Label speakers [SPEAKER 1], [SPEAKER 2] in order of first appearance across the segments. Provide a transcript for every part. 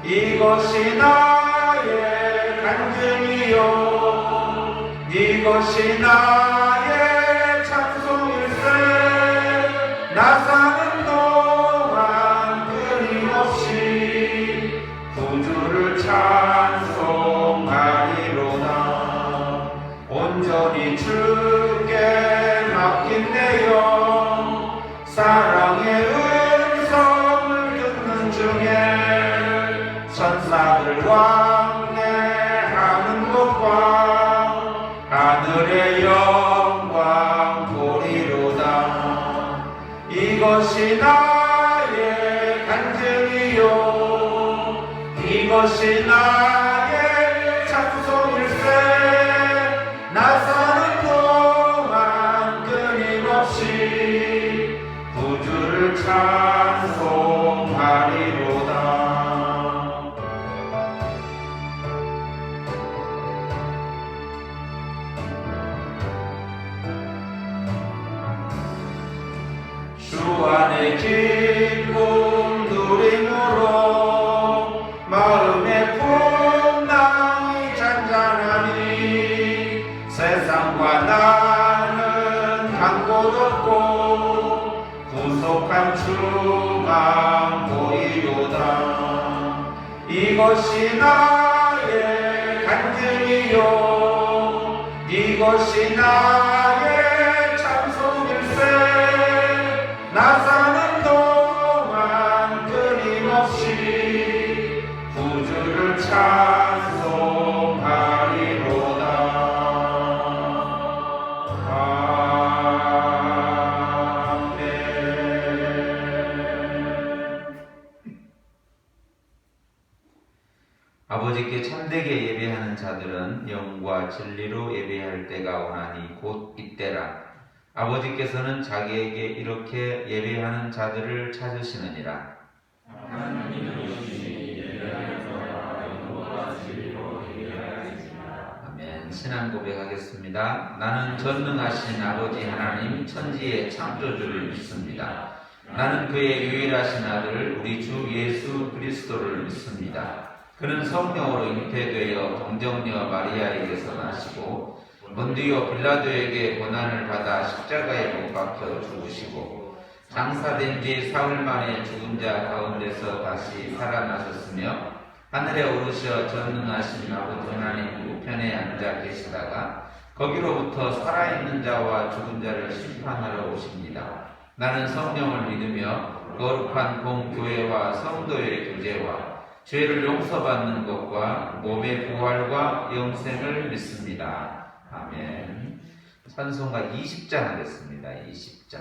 [SPEAKER 1] 이것이 나의 간증이요 이것이 나의 찬송일세. 나 사는 동안 끊임없이 구주를 찬송하리로다. 온전히 주께 맡긴 내 영 사랑의 음성을 듣는 중에 천사들 왕래하는 것과 하늘의 영광 보리로다. 이것이 나의 간증이요 이것이 나의 찬송일세. 나 사는 동안 끊임없이 구주를 찬송하리로다. 주 안에 기쁨 누림으로 마음의 풍랑이 잔잔하니 세상과 나는 간 곳 없고 구속한 주만 보이로다. 이것이 나의 간증이요 이것이 나의 찬송일세. 나 사는 동안 끊임없이 구주를 찬송하리로다. 아멘. 아버지께 참되게 예배하는 자들은 영과 진리로 예배할 때가 오나니 곧 이때라. 아버지께서는 자기에게 이렇게 예배하는 자들을 찾으시느니라. 아멘. 신앙 고백하겠습니다. 나는 전능하신 아버지 하나님 천지의 창조주를 믿습니다. 나는 그의 유일하신 아들 우리 주 예수 그리스도를 믿습니다. 그는 성령으로 잉태되어 동정녀 마리아에게서 나시고 본디오 빌라도에게 고난을 받아 십자가에 못 박혀 죽으시고 장사된 지 사흘 만에 죽은 자 가운데서 다시 살아나셨으며 하늘에 오르셔 전능하신 아버지 하나님 우편에 앉아 계시다가 거기로부터 살아있는 자와 죽은 자를 심판하러 오십니다. 나는 성령을 믿으며 거룩한 공교회와 성도의 교제와 죄를 용서받는 것과 몸의 부활과 영생을 믿습니다. 아멘. 찬송가 20장 하겠습니다. 20장.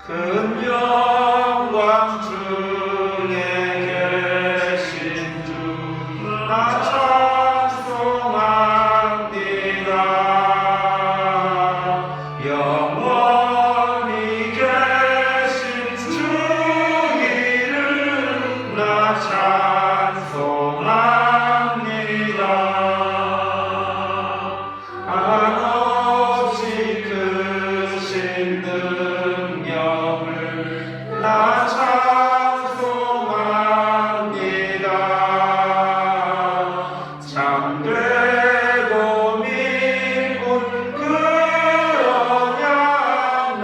[SPEAKER 1] 큰 영광 중에 계신 주 나 찬송합니다. 영원히 계신 주 이름 나 찬송합니다. 한없이 크신 능력을 나 찬송합니다. 참되고 믿은 그 언약 나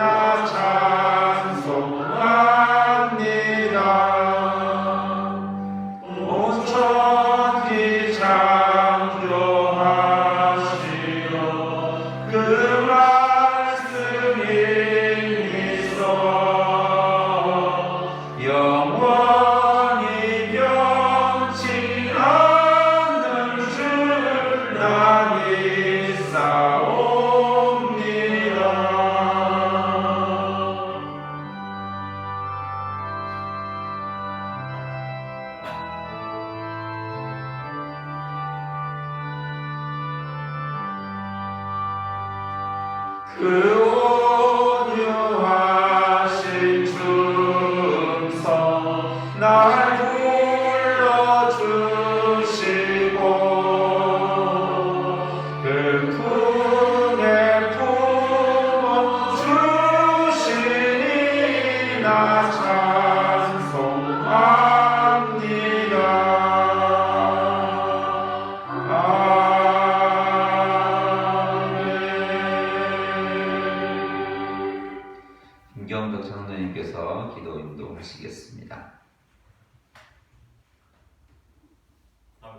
[SPEAKER 1] 찬송합니다. 온 천지 창조하시고 그 말씀이 있어 영원히 변치 않는 줄 나 믿사옵니다. 그 온유하신 춤성 날 불러주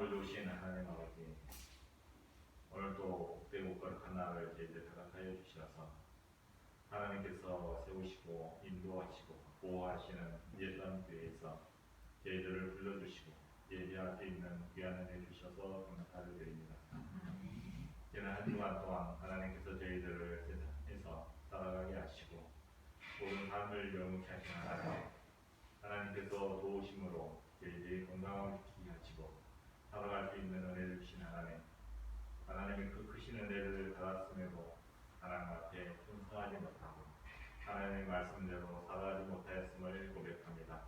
[SPEAKER 2] 앞으로 주신 하나님 아버지, 오늘도 복되고 거룩한 날을 저희들 다가가여 주셔서 하나님께서 세우시고 인도하시고 보호하시는 예수님 교회에서 저희들을 불러주시고 예배할 수 있는 귀한 은혜 주셔서 감사를 드립니다. 지난 한 주간 동안 하나님께서 저희들을 세상에서 살아가게 하시고 모든 삶을 영웅케 하신 하나님께서 도우심으로 저희들이 건강을 지키게 하시고 살아갈 수 있는 은혜를 주신 하나님의 그 크신 은혜를 받았음에도 하나님 앞에 순종하지 못하고 하나님의 말씀대로 살아가지 못하였음을 고백합니다.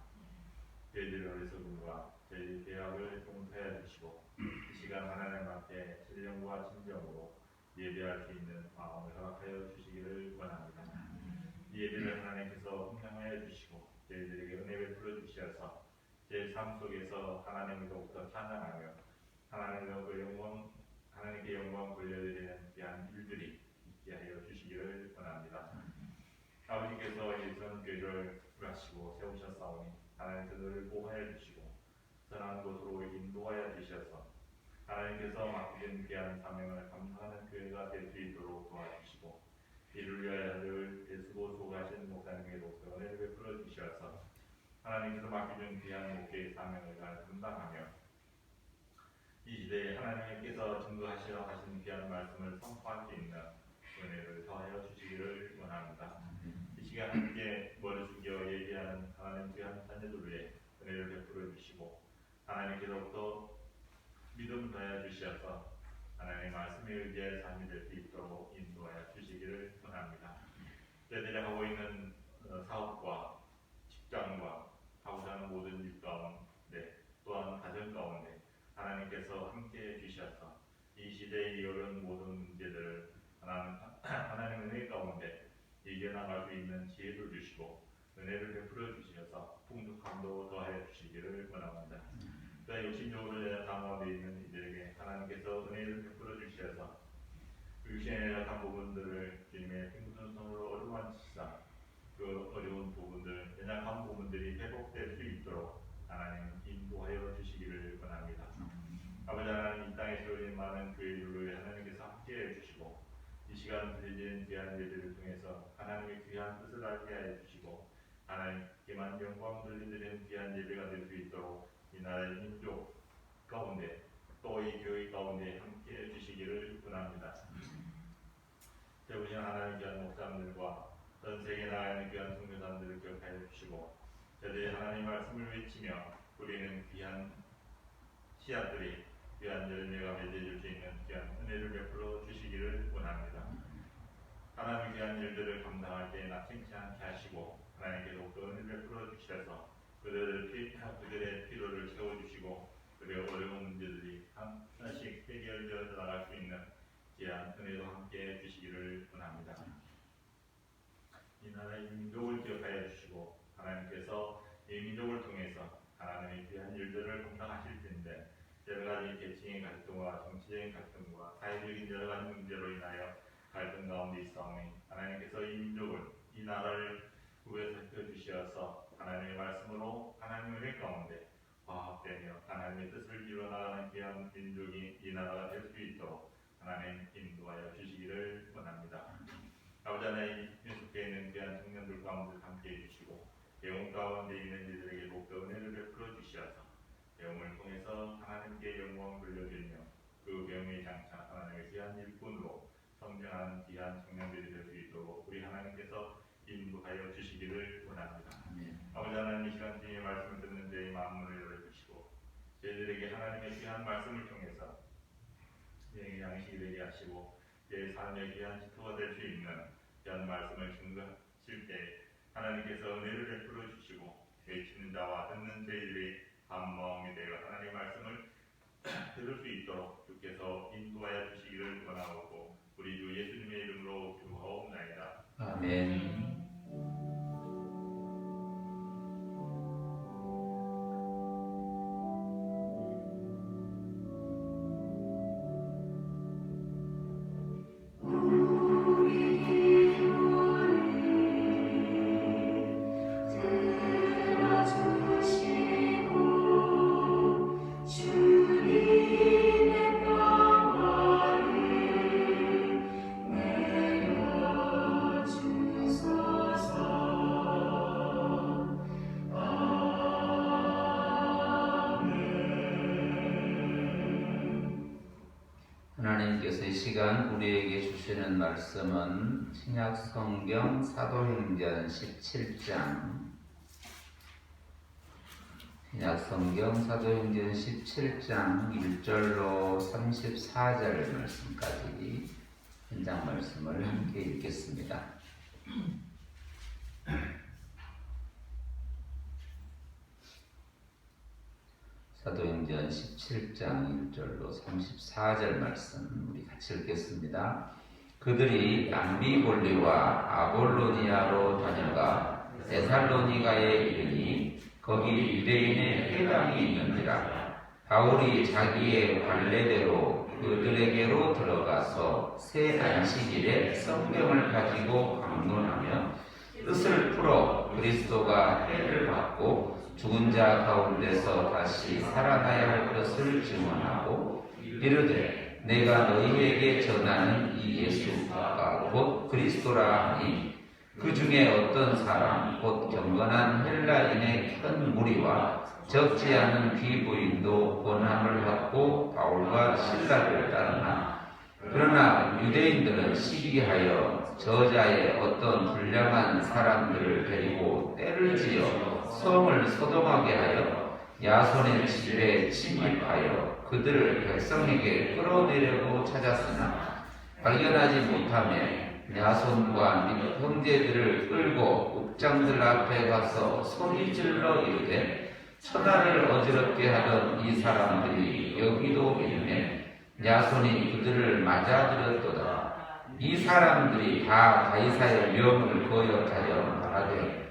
[SPEAKER 2] 저희들의 어리석음과 저희의 죄악을 용서해 주시고 이 시간 하나님 앞에 신령과 진정으로 예배할 수 있는 마음을 허락하여 주시기를 원합니다. 이 예배를 하나님께서 공평하여 주시고 저희들에게 은혜 베풀어 주셔서 제 삶 속에서 하나님을 더욱더 찬양하며 하나님께 영광 돌려드리는 귀한 일들이 있게 하여 주시기를 원합니다. 아버지께서 예수님 교회를 하시고 세우셨사오니 하나님께서 늘 보호하여 주시고 선한 곳으로 인도하여 주셔서 하나님께서 맡기신 귀한 사명을 감당하는 교회가 될 수 있도록 도와주시고 이를 위하여 늘 애쓰고 수고하시는 목사님에게도 은혜를 베풀어 주셔서 하나님께서 맡기준 귀한 목회의 사명을 잘 감당하며 이 시대에 하나님께서 증거하시려 하신 귀한 말씀을 선포할 수 있는 은혜를 더하여 주시기를 원합니다. 이 시간 함께 머리 숙여 예배하는 하나님 귀한 자녀들 위해 은혜를 베풀어 주시고 하나님께서부터 믿음을 더하여 주셔서 하나님의 말씀에 의지할 삶이 될 수 있도록 인도하여 주시기를 원합니다. 저희들이 하고 있는 사업과 직장과 하고자 하는 모든 일 가운데 또한 가정 가운데 하나님께서 함께해 주셔서 이 시대에 어려운 모든 문제들을 하나님의 은혜 가운데 이겨나갈 수 있는 지혜를 주시고 은혜를 베풀어 주셔서 풍족함도 더하여 주시기를 원합니다. 또 육신적으로 강화되어 있는 이들에게 하나님께서 은혜를 베풀어 주셔서 육신의 약한 부분들을 주님의 힘든 손으로 어루만지사 그 어려운 부분들, 연약한 부분들이 회복될 수 있도록 하나님 인도하여 주시기를 원합니다. 아버지 하나님, 이 땅에 세워진 많은 교회들을 위해 하나님께서 함께해 주시고 이 시간 드려진 귀한 예배를 통해서 하나님의 귀한 뜻을 알게 하여 주시고 하나님께만 영광 돌려드리는 귀한 예배가 될 수 있도록 이 나라의 민족 가운데 또 이 교회 가운데 함께해 주시기를 원합니다. 세우신 하나님 귀한 목사님들과 전 세계 나가는 귀한 선교사님들을 기억하여 주시고 저들이 하나님 말씀을 외치며 우리는 귀한 씨앗들이 귀한 열매가 맺어질 수 있는 귀한 은혜를 베풀어 주시기를 원합니다. 하나님의 귀한 일들을 감당할 때 낙심치 않게 하시고 하나님께서 또 은혜를 베풀어 주셔서 그들의 필요를 채워주시고 그들의 어려운 문제들이 하나씩 해결되어 나갈 수 있는 귀한 은혜도 함께 주시기를 원합니다. 이 나라의 민족을 기억하여 주시고 하나님께서 이 민족을 통해서 하나님의 귀한 일들을 감당하실 텐데 여러 가지 계층의 갈등과 정치적인 갈등과 사회적인 여러 가지 문제로 인하여 갈등 가운데 있사오니 하나님께서 이 민족을 이 나라를 구해 살펴주셔서 하나님의 말씀으로 하나님의 은혜 가운데 화합되며 하나님의 뜻을 이루어나가는 귀한 민족이 이 나라가 될 수 있도록 하나님 인도하여 주시기를 원합니다. 아버지 하나님, 속해 있는 귀한 청년들 가운데 함께해 주시고 영혼 가운데 있는 이들에게 더욱더 은혜를 베풀어 주시어서 배움을 통해서 하나님께 영광 돌려드리며 그 배움의 장차 하나님의 귀한 일꾼으로 성장하는 귀한 청년들이 될 수 있도록 우리 하나님께서 인도하여 주시기를 원합니다. 아버지 하나님, 이 시간 주님의 말씀을 듣는 저희 마음을 열어주시고 저희들에게 하나님의 귀한 말씀을 통해서 여행의 양식이 되게 하시고 제 삶의 귀한 지토가 될 수 있는 귀한 말씀을 증거하실 때 하나님께서 은혜를 베풀어 주시고 외치는 자와 듣는 저희들이 한 마음이 되어 하나님의 말씀을 들을 수 있도록 주께서 인도하여 주시기를 원하고 우리 주 예수님의 이름으로 기도하옵나이다.
[SPEAKER 1] 아멘.
[SPEAKER 3] 주님
[SPEAKER 1] 하나님께서 이 시간 우리에게 주시는 말씀은 신약성경 사도행전 17장 신약성경 사도행전 17장 1절로 34절 말씀까지 현장 말씀을 함께 읽겠습니다. 사도행전 17장 1절로 34절 말씀 우리 같이 읽겠습니다. 그들이 암비볼리와 아볼로니아로 다녀가 데살로니가에 이르니 거기 유대인의 회당이 있는지라. 바울이 자기의 관례대로 그들에게로 들어가서 새 안식일에 성경을 가지고 강론하며 뜻을 풀어 그리스도가 해를 받고 죽은 자 가운데서 다시 살아나야 할 것을 증언하고 이르되 내가 너희에게 전하는 이 예수가 곧 그리스도라 하니 그 중에 어떤 사람 곧 경건한 헬라인의 큰 무리와 적지 않은 귀부인도 권함을 받고 바울과 실라를 따르나 그러나 유대인들은 시기하여 저자의 어떤 불량한 사람들을 데리고 때를 지어 성을 소동하게 하여 야손의 집에 침입하여 그들을 백성에게 끌어내려고 찾았으나 발견하지 못하며 야손과 및 형제들을 끌고 읍장들 앞에 가서 소리질러 이르되 천하를 어지럽게 하던 이 사람들이 여기도 있네. 야손이 그들을 맞아들였도다. 이 사람들이 다 가이사의 명을 거역하여 말하되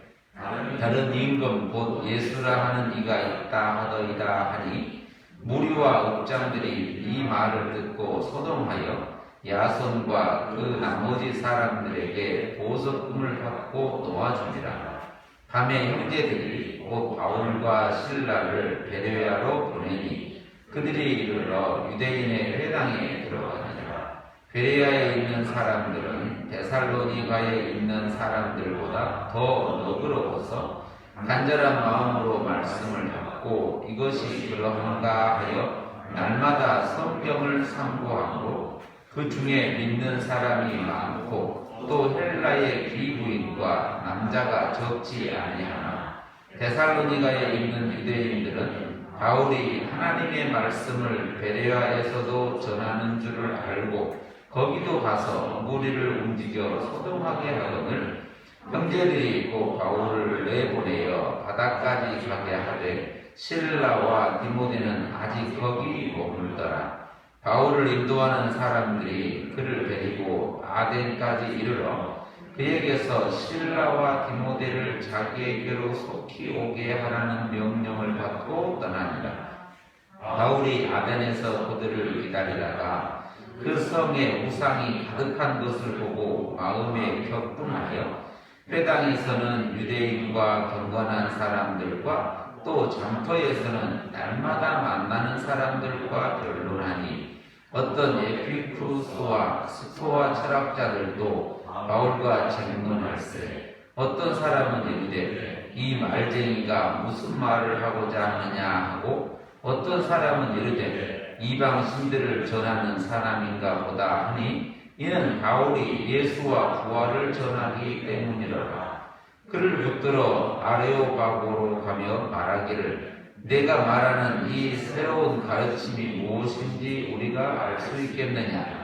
[SPEAKER 1] 다른 임금 곧 예수라 하는 이가 있다 하더이다 하니 무리와 옥장들이 이 말을 듣고 소동하여 야손과 그 나머지 사람들에게 보석금을 받고 놓아주니라. 밤에 형제들이 곧 바울과 실라를 베레아로 보내니 그들이 이르러 유대인의 회당에 들어가니라. 베레아에 있는 사람들은 데살로니가에 있는 사람들보다 더 너그러워서 간절한 마음으로 말씀을 받고 이것이 그러한가 하여 날마다 성경을 상고하고 그 중에 믿는 사람이 많고 또 헬라의 귀부인과 남자가 적지 아니하나 데살로니가에 있는 유대인들은 바울이 하나님의 말씀을 베레아에서도 전하는 줄을 알고 거기도 가서 무리를 움직여 소동하게 하거늘 형제들이 곧 바울을 내보내어 바다까지 가게 하되 실라와 디모데는 아직 거기 머물더라. 바울을 인도하는 사람들이 그를 데리고 아덴까지 이르러 그에게서 실라와 디모데를 자기에게로 속히 오게 하라는 명령을 받고 떠나니라. 바울이 아덴에서 그들을 기다리다가 그 성에 우상이 가득한 것을 보고 마음에 격분하여 회당에서는 유대인과 경건한 사람들과 또 장터에서는 날마다 만나는 사람들과 변론하니 어떤 에피쿠루스와 스토아 철학자들도 바울과 쟁론할세 어떤 사람은 이르되 이 말쟁이가 무슨 말을 하고자 하느냐 하고 어떤 사람은 이르되 이방 신들을 전하는 사람인가 보다 하니 이는 바울이 예수와 부활을 전하기 때문이로라. 그를 붙들어 아레오바고로 가며 말하기를 내가 말하는 이 새로운 가르침이 무엇인지 우리가 알 수 있겠느냐.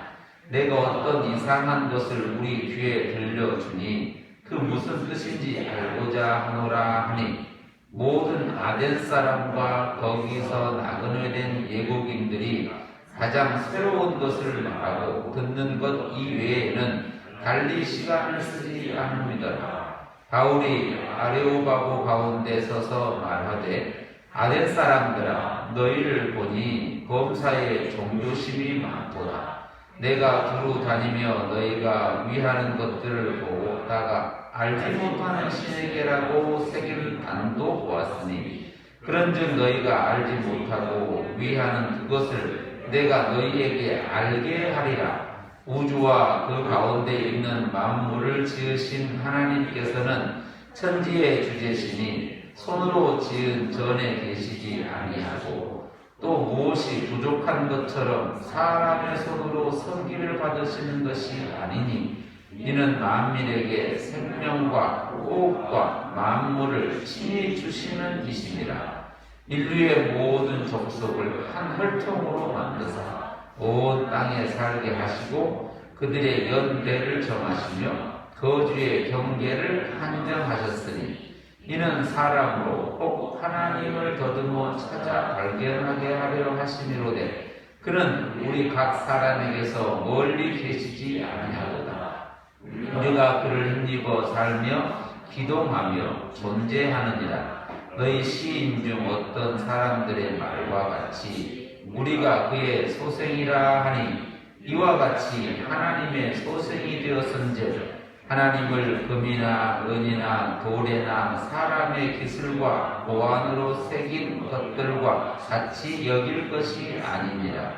[SPEAKER 1] 내가 어떤 이상한 것을 우리 귀에 들려주니 그 무슨 뜻인지 알고자 하노라 하니 모든 아덴 사람과 거기서 나그네된 예국인들이 가장 새로운 것을 말하고 듣는 것 이외에는 달리 시간을 쓰지 않음이더라. 바울이 아레오바고 가운데 서서 말하되 아덴 사람들아 너희를 보니 검사의 종교심이 많도다. 내가 두루 다니며 너희가 위하는 것들을 보다가 알지 못하는 신에게라고 새긴 단도 보았으니 그런즉 너희가 알지 못하고 위하는 그것을 내가 너희에게 알게 하리라. 우주와 그 가운데 있는 만물을 지으신 하나님께서는 천지의 주제시니 손으로 지은 전에 계시지 아니하고 또 무엇이 부족한 것처럼 사람의 손으로 선기를 받으시는 것이 아니니 이는 만민에게 생명과 호흡과 만물을 친히 주시는 이시니라. 인류의 모든 족속을 한 혈통으로 만드사 온 땅에 살게 하시고 그들의 연대를 정하시며 거주의 경계를 한정하셨으니 이는 사람으로 꼭 하나님을 더듬어 찾아 발견하게 하려 하심이로되 그는 우리 각 사람에게서 멀리 계시지 아니하도다. 우리가 그를 힘입어 살며 기동하며 존재하느니라. 너희 시인 중 어떤 사람들의 말과 같이 우리가 그의 소생이라 하니 이와 같이 하나님의 소생이 되었은즉 하나님을 금이나 은이나 돌에나 사람의 기술과 보안으로 새긴 것들과 같이 여길 것이 아니니라.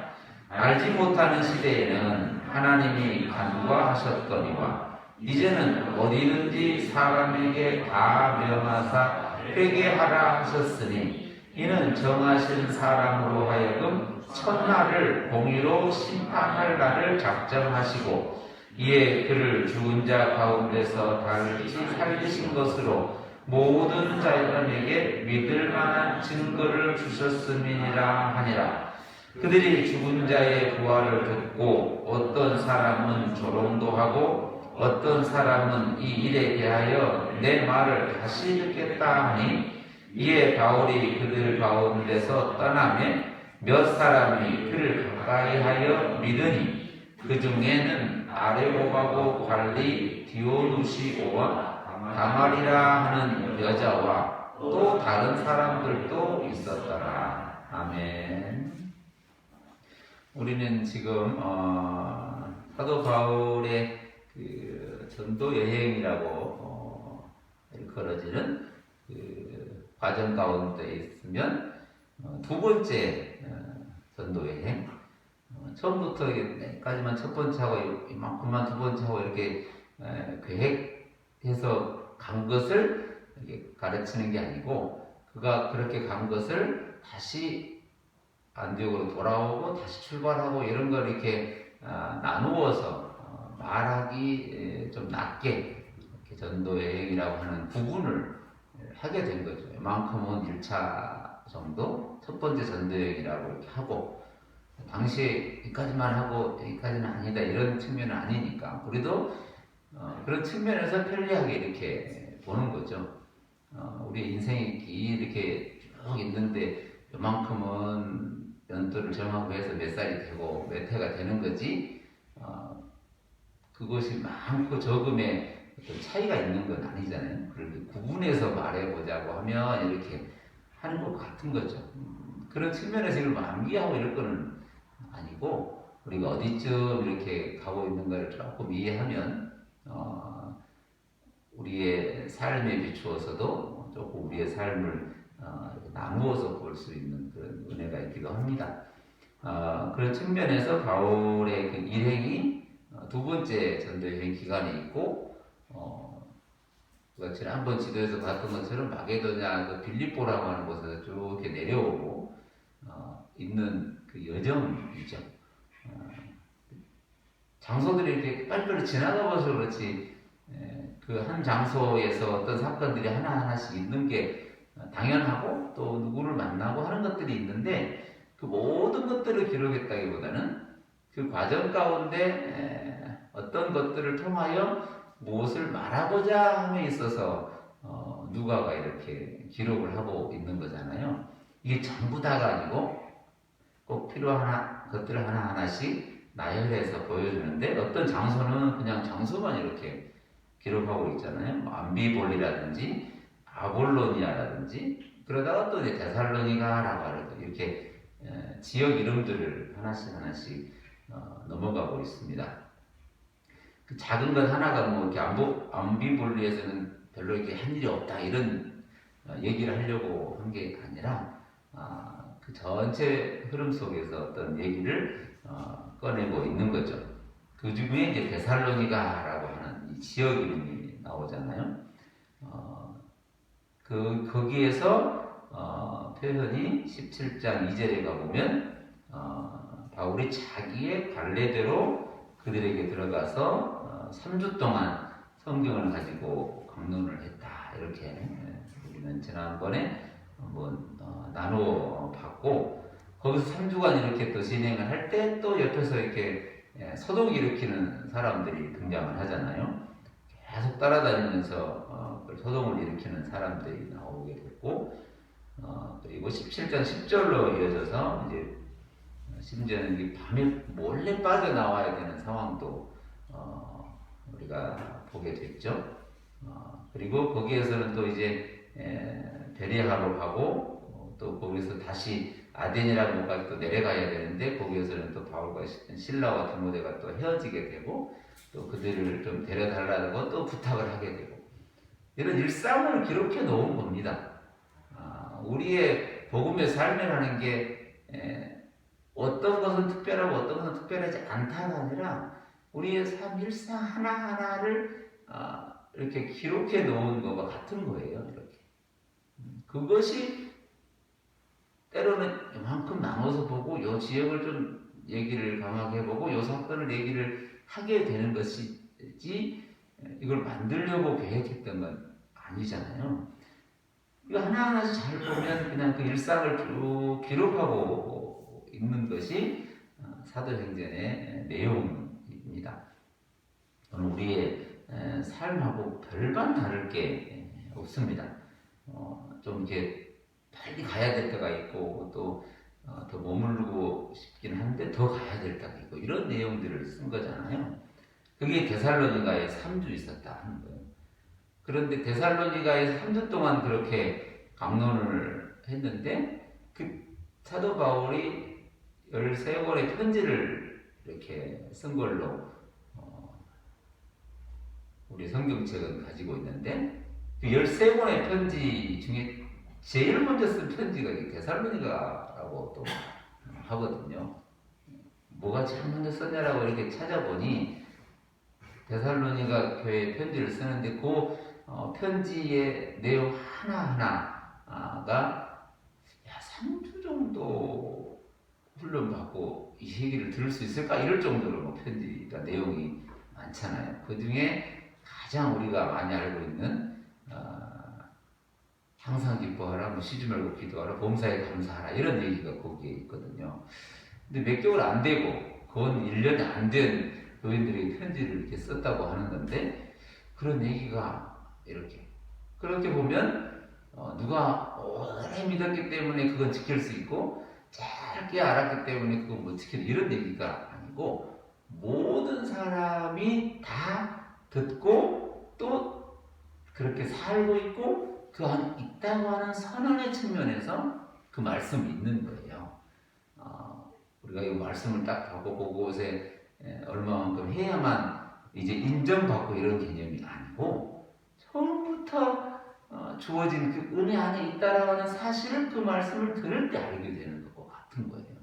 [SPEAKER 1] 알지 못하는 시대에는 하나님이 간과하셨거니와 이제는 어디든지 사람에게 다 명하사 회개하라 하셨으니 이는 정하신 사람으로 하여금 첫날을 공의로 심판할 날을 작정하시고 이에 그를 죽은 자 가운데서 다시 살리신 것으로 모든 자들에게 믿을 만한 증거를 주셨음이니라 하니라. 그들이 죽은 자의 부활을 듣고 어떤 사람은 조롱도 하고 어떤 사람은 이 일에 대하여 내 말을 다시 듣겠다 하니 이에 바울이 그들 가운데서 떠나매 몇 사람이 그를 가까이 하여 믿으니 그 중에는 아레오바고 관리 디오누시오와 다말이라 하는 여자와 또 다른 사람들도 있었더라. 아멘. 우리는 지금 사도 바울의 그 전도 여행이라고 일컬어지는 그 과정 가운데 있으면 두 번째 전도 여행. 처음부터 여기까지만 첫 번째 하고 이만큼만 두 번째 하고 이렇게 계획해서 간 것을 가르치는 게 아니고 그가 그렇게 간 것을 다시 안디옥으로 돌아오고 다시 출발하고 이런 걸 이렇게 나누어서 말하기 좀 낮게 이렇게 전도 여행이라고 하는 구분을 하게 된 거죠. 이만큼은 1차 정도 첫 번째 전도 여행이라고 이렇게 하고 당시에 여기까지만 하고 여기까지는 아니다 이런 측면은 아니니까 우리도 그런 측면에서 편리하게 이렇게 보는 거죠. 우리 인생이 이렇게 쭉 있는데 요만큼은 연도를 정하고 해서 몇 살이 되고 몇 해가 되는 거지 그것이 많고 적음의 어떤 차이가 있는 건 아니잖아요. 그렇게 구분해서 말해보자고 하면 이렇게 하는 것 같은 거죠. 그런 측면에서 이걸 암기하고 이럴 거는 아니고 우리가 어디쯤 이렇게 가고 있는가를 조금 이해하면 우리의 삶에 비추어서도 조금 우리의 삶을 나누어서 볼 수 있는 그런 은혜가 있기도 합니다. 그런 측면에서 바울의 그 일행이 두 번째 전도여행 기간에 있고 지난번 지도에서 봤던 것처럼 마게도냐 그 빌립보라고 하는 곳에서 쭉 이렇게 내려오고 있는 그 여정이죠. 장소들이 이렇게 빨리빨리 지나가봐서 그렇지 그 한 장소에서 어떤 사건들이 하나하나씩 있는 게 당연하고 또 누구를 만나고 하는 것들이 있는데 그 모든 것들을 기록했다기보다는 그 과정 가운데 어떤 것들을 통하여 무엇을 말하고자 함에 있어서 누가가 이렇게 기록을 하고 있는 거잖아요. 이게 전부 다가 아니고 꼭 필요한 것들을 하나하나씩 나열해서 보여주는데 어떤 장소는 그냥 장소만 이렇게 기록하고 있잖아요. 암비볼리라든지 아볼로니아라든지 그러다가 또 이제 데살로니가라고 하는 이렇게 지역 이름들을 하나씩 넘어가고 있습니다. 그 작은 것 하나가 뭐 이렇게 암비볼리에서는 별로 이렇게 한 일이 없다 이런 얘기를 하려고 한 게 아니라 그 전체 흐름 속에서 어떤 얘기를 꺼내고 있는 거죠. 그 중에 이제 데살로니가라고 하는 이 지역 이름이 나오잖아요. 거기에서 표현이 17장 2절에 가보면 바울이 자기의 관례대로 그들에게 들어가서 3주 동안 성경을 가지고 강론을 했다. 이렇게 우리는 지난번에 한번 나누어 봤고, 거기서 3주간 이렇게 또 진행을 할 때 또 옆에서 이렇게 소동 일으키는 사람들이 등장을 하잖아요. 계속 따라다니면서 소동을 일으키는 사람들이 나오게 됐고, 그리고 17장 10절로 이어져서 이제 심지어는 이 밤에 몰래 빠져나와야 되는 상황도 우리가 보게 됐죠. 그리고 거기에서는 또 이제 베레아로 가고 또 거기서 다시 아덴이라는 곳까지 또 내려가야 되는데, 거기에서는 또 바울과 실라와 디모데가 또 헤어지게 되고, 또 그들을 좀 데려달라고 또 부탁을 하게 되고, 이런 일상을 기록해 놓은 겁니다. 우리의 복음의 삶이라는 게 어떤 것은 특별하고 어떤 것은 특별하지 않다가 아니라 우리의 삶 일상 하나하나를 이렇게 기록해 놓은 것과 같은 거예요. 이렇게 그것이 때로는 이만큼 나눠서 보고 요 지역을 좀 얘기를 강하게 해보고 요 사건을 얘기를 하게 되는 것이지, 이걸 만들려고 계획했던 건 아니잖아요. 이거 하나하나씩 잘 보면 그냥 그 일상을 쭉 기록하고 있는 것이 사도행전의 내용입니다. 우리의 삶하고 별반 다를 게 없습니다. 좀 이렇게 빨리 가야 될 때가 있고 또 더 머무르고 싶긴 한데 더 가야 될 때가 있고, 이런 내용들을 쓴 거잖아요. 그게 데살로니가에 3주 있었다 하는 거예요. 그런데 데살로니가에서 3주 동안 그렇게 강론을 했는데, 그 사도 바울이 13권의 편지를 이렇게 쓴 걸로 우리 성경책은 가지고 있는데, 그 13권의 편지 중에 제일 먼저 쓴 편지가 데살로니가라고 또 하거든요. 뭐가 제일 먼저 썼냐라고 이렇게 찾아보니 데살로니가 교회에 편지를 쓰는데 그 편지의 내용 하나하나가 3주 정도 훈련받고 이 얘기를 들을 수 있을까? 이럴 정도로 뭐 편지가 내용이 많잖아요. 그 중에 가장 우리가 많이 알고 있는 항상 기뻐하라, 뭐 쉬지 말고 기도하라, 범사에 감사하라, 이런 얘기가 거기에 있거든요. 근데 몇 개월 안 되고 건 1년이 안 된 교인들에게 편지를 이렇게 썼다고 하는 건데, 그런 얘기가 이렇게 그렇게 보면 누가 오래 믿었기 때문에 그건 지킬 수 있고 짧게 알았기 때문에 그건 못 지키는, 이런 얘기가 아니고, 모든 사람이 다 듣고 또 그렇게 살고 있고 그 안에 있다고 하는 선언의 측면에서 그 말씀이 있는 거예요. 우리가 이 말씀을 딱 보고 그곳에 얼마만큼 해야만 이제 인정받고 이런 개념이 아니고, 처음부터 주어진 그 은혜 안에 있다라고 하는 사실을 그 말씀을 들을 때 알게 되는 것과 같은 거예요.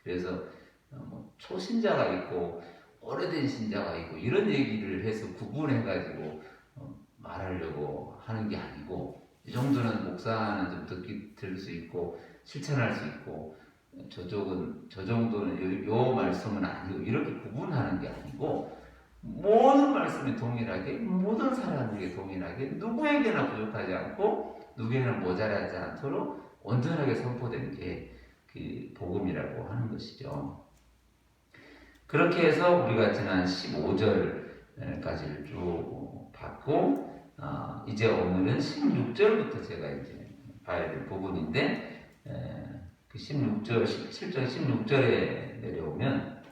[SPEAKER 1] 그래서 뭐 초신자가 있고 오래된 신자가 있고 이런 얘기를 해서 구분해가지고 말하려고 하는 게 아니고, 이 정도는 목사는 좀 들을 수 있고 실천할 수 있고, 저 정도는 요 말씀은 아니고, 이렇게 구분하는 게 아니고, 모든 말씀이 동일하게 모든 사람에게 동일하게 누구에게나 부족하지 않고 누구에게나 모자라지 않도록 온전하게 선포된 게 그 복음이라고 하는 것이죠. 그렇게 해서 우리가 지난 15절까지를 쭉 봤고, 이제 오늘은 16절부터 제가 이제 봐야 될 부분인데, 그 16절, 17절, 16절에 내려오면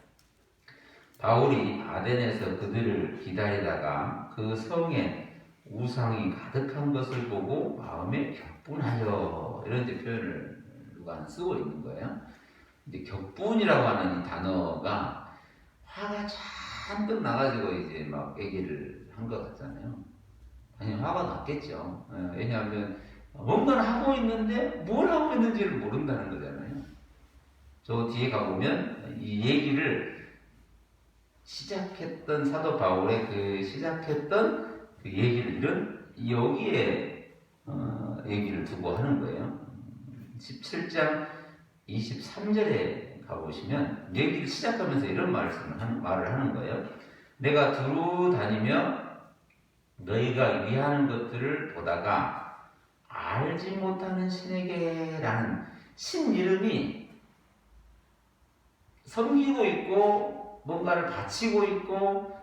[SPEAKER 1] 바울이 아덴에서 그들을 기다리다가 그 성에 우상이 가득한 것을 보고 마음에 격분하여, 이런 이제 표현을 누가 쓰고 있는 거예요. 근데 격분이라고 하는 이 단어가 화가 잔뜩 나가지고 이제 막 얘기를 한 것 같잖아요. 당연히 화가 났겠죠. 왜냐하면 뭔가를 하고 있는데 뭘 하고 있는지를 모른다는 거잖아요. 저 뒤에 가보면 이 얘기를 시작했던 사도 바울의 그 시작했던 그 얘기를 여기에 얘기를 두고 하는 거예요. 17장 23절에 가보시면 얘기를 시작하면서 이런 말을 하는 거예요. 내가 두루 다니며 너희가 위하는 것들을 보다가 알지 못하는 신에게 라는 신 이름이 섬기고 있고 뭔가를 바치고 있고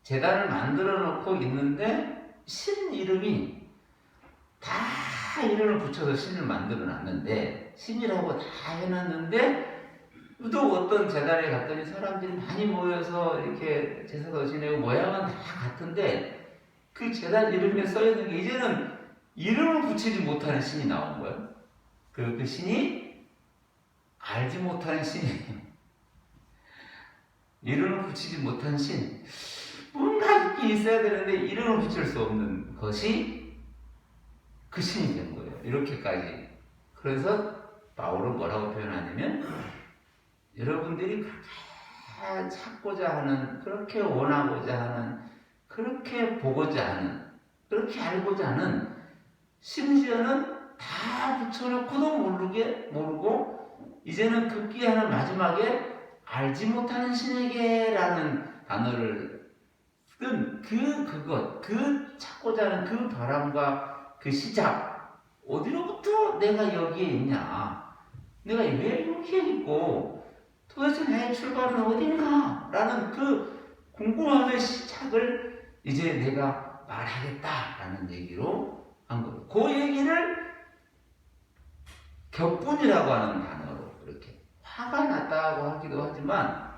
[SPEAKER 1] 제단을 만들어 놓고 있는데 신 이름이 다 이름을 붙여서 신을 만들어 놨는데 신이라고 다 해놨는데 또 어떤 제단에 갔더니 사람들이 많이 모여서 이렇게 제사도 지내고 모양은 다 같은데 그 제단 이름에 써있는 게 이제는 이름을 붙이지 못하는 신이 나온 거예요. 그 신이 알지 못하는 신이에요. 이름을 붙이지 못한 신. 뭔가 있긴 있어야 되는데 이름을 붙일 수 없는 것이 그 신이 된 거예요. 이렇게까지. 그래서 바울은 뭐라고 표현하냐면 여러분들이 그렇게 찾고자 하는, 그렇게 원하고자 하는, 그렇게 보고자 하는, 그렇게 알고자 하는, 심지어는 다 붙여놓고도 모르고 이제는 급기야는 마지막에 알지 못하는 신에게라는 단어를 쓴 그 찾고자 하는 그 바람과 그 시작, 어디로부터 내가 여기에 있냐, 내가 왜 여기에 있고 도대체 나의 출발은 어딘가 라는 그 궁금함의 시작을 이제 내가 말하겠다라는 얘기로 한 거예요. 그 얘기를 격분이라고 하는 단어로 이렇게 화가 났다고 하기도 하지만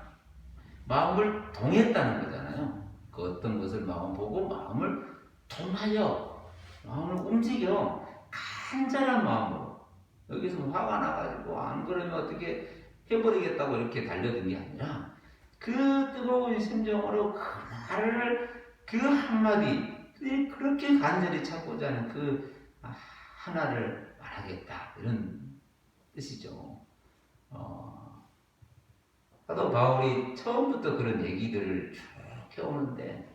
[SPEAKER 1] 마음을 동했다는 거잖아요. 그 어떤 것을 마음 보고 마음을 동하여 마음을 움직여 간절한 마음으로, 여기서 화가 나가지고 안 그러면 어떻게 해버리겠다고 이렇게 달려든 게 아니라 그 뜨거운 심정으로 그 말을 그 한마디 그렇게 간절히 찾고자 하는 그 하나를 말하겠다 이런 뜻이죠. 사도 바울이 처음부터 그런 얘기들을 쭉 해오는데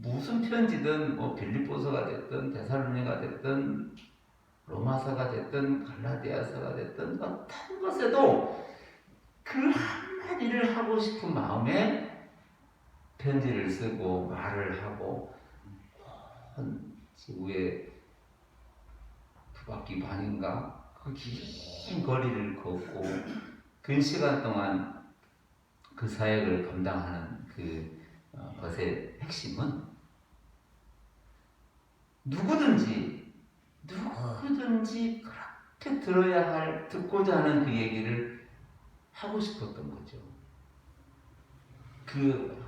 [SPEAKER 1] 무슨 편지든 뭐 빌립보서가 됐든 데살로니가 됐든 로마서가 됐든 갈라디아서가 됐든 어떤 것에도 그 한마디를 하고 싶은 마음에 편지를 쓰고 말을 하고 지구의 두 바퀴 반인가 그 긴 거리를 걷고 긴 시간 동안 그 사역을 감당하는 그 것의 핵심은 누구든지 그렇게 들어야 할, 듣고자 하는 그 얘기를 하고 싶었던 거죠. 그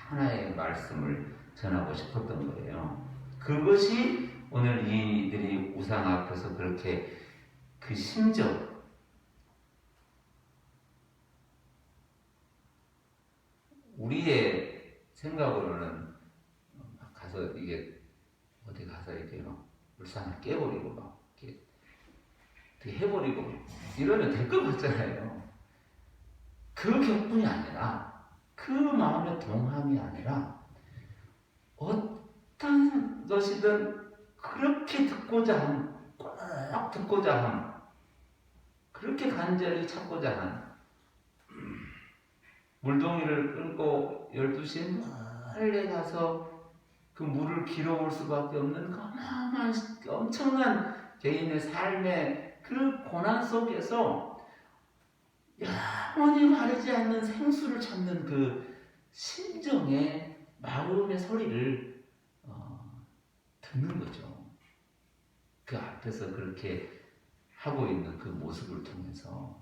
[SPEAKER 1] 하나의 말씀을 전하고 싶었던 거예요. 그것이 오늘 이들이 우상 앞에서 그렇게 그 심정, 우리의 생각으로는 가서 이게 어디 가서 이렇게 막 울상을 깨버리고 막 이렇게 해버리고 이러면 될 것 같잖아요. 그 격분이 아니라, 그 마음의 동함이 아니라 어떤 것이든 그렇게 듣고자 함, 꼭 듣고자 함, 그렇게 간절히 찾고자 한, 물동이를 끌고 12시에 멀리 가서 그 물을 길어올 수밖에 없는 그 어마어마한 엄청난 개인의 삶의 그 고난 속에서 영원히 마르지 않는 생수를 찾는 그 심정의 마음의 소리를 듣는 거죠. 그 앞에서 그렇게 하고 있는 그 모습을 통해서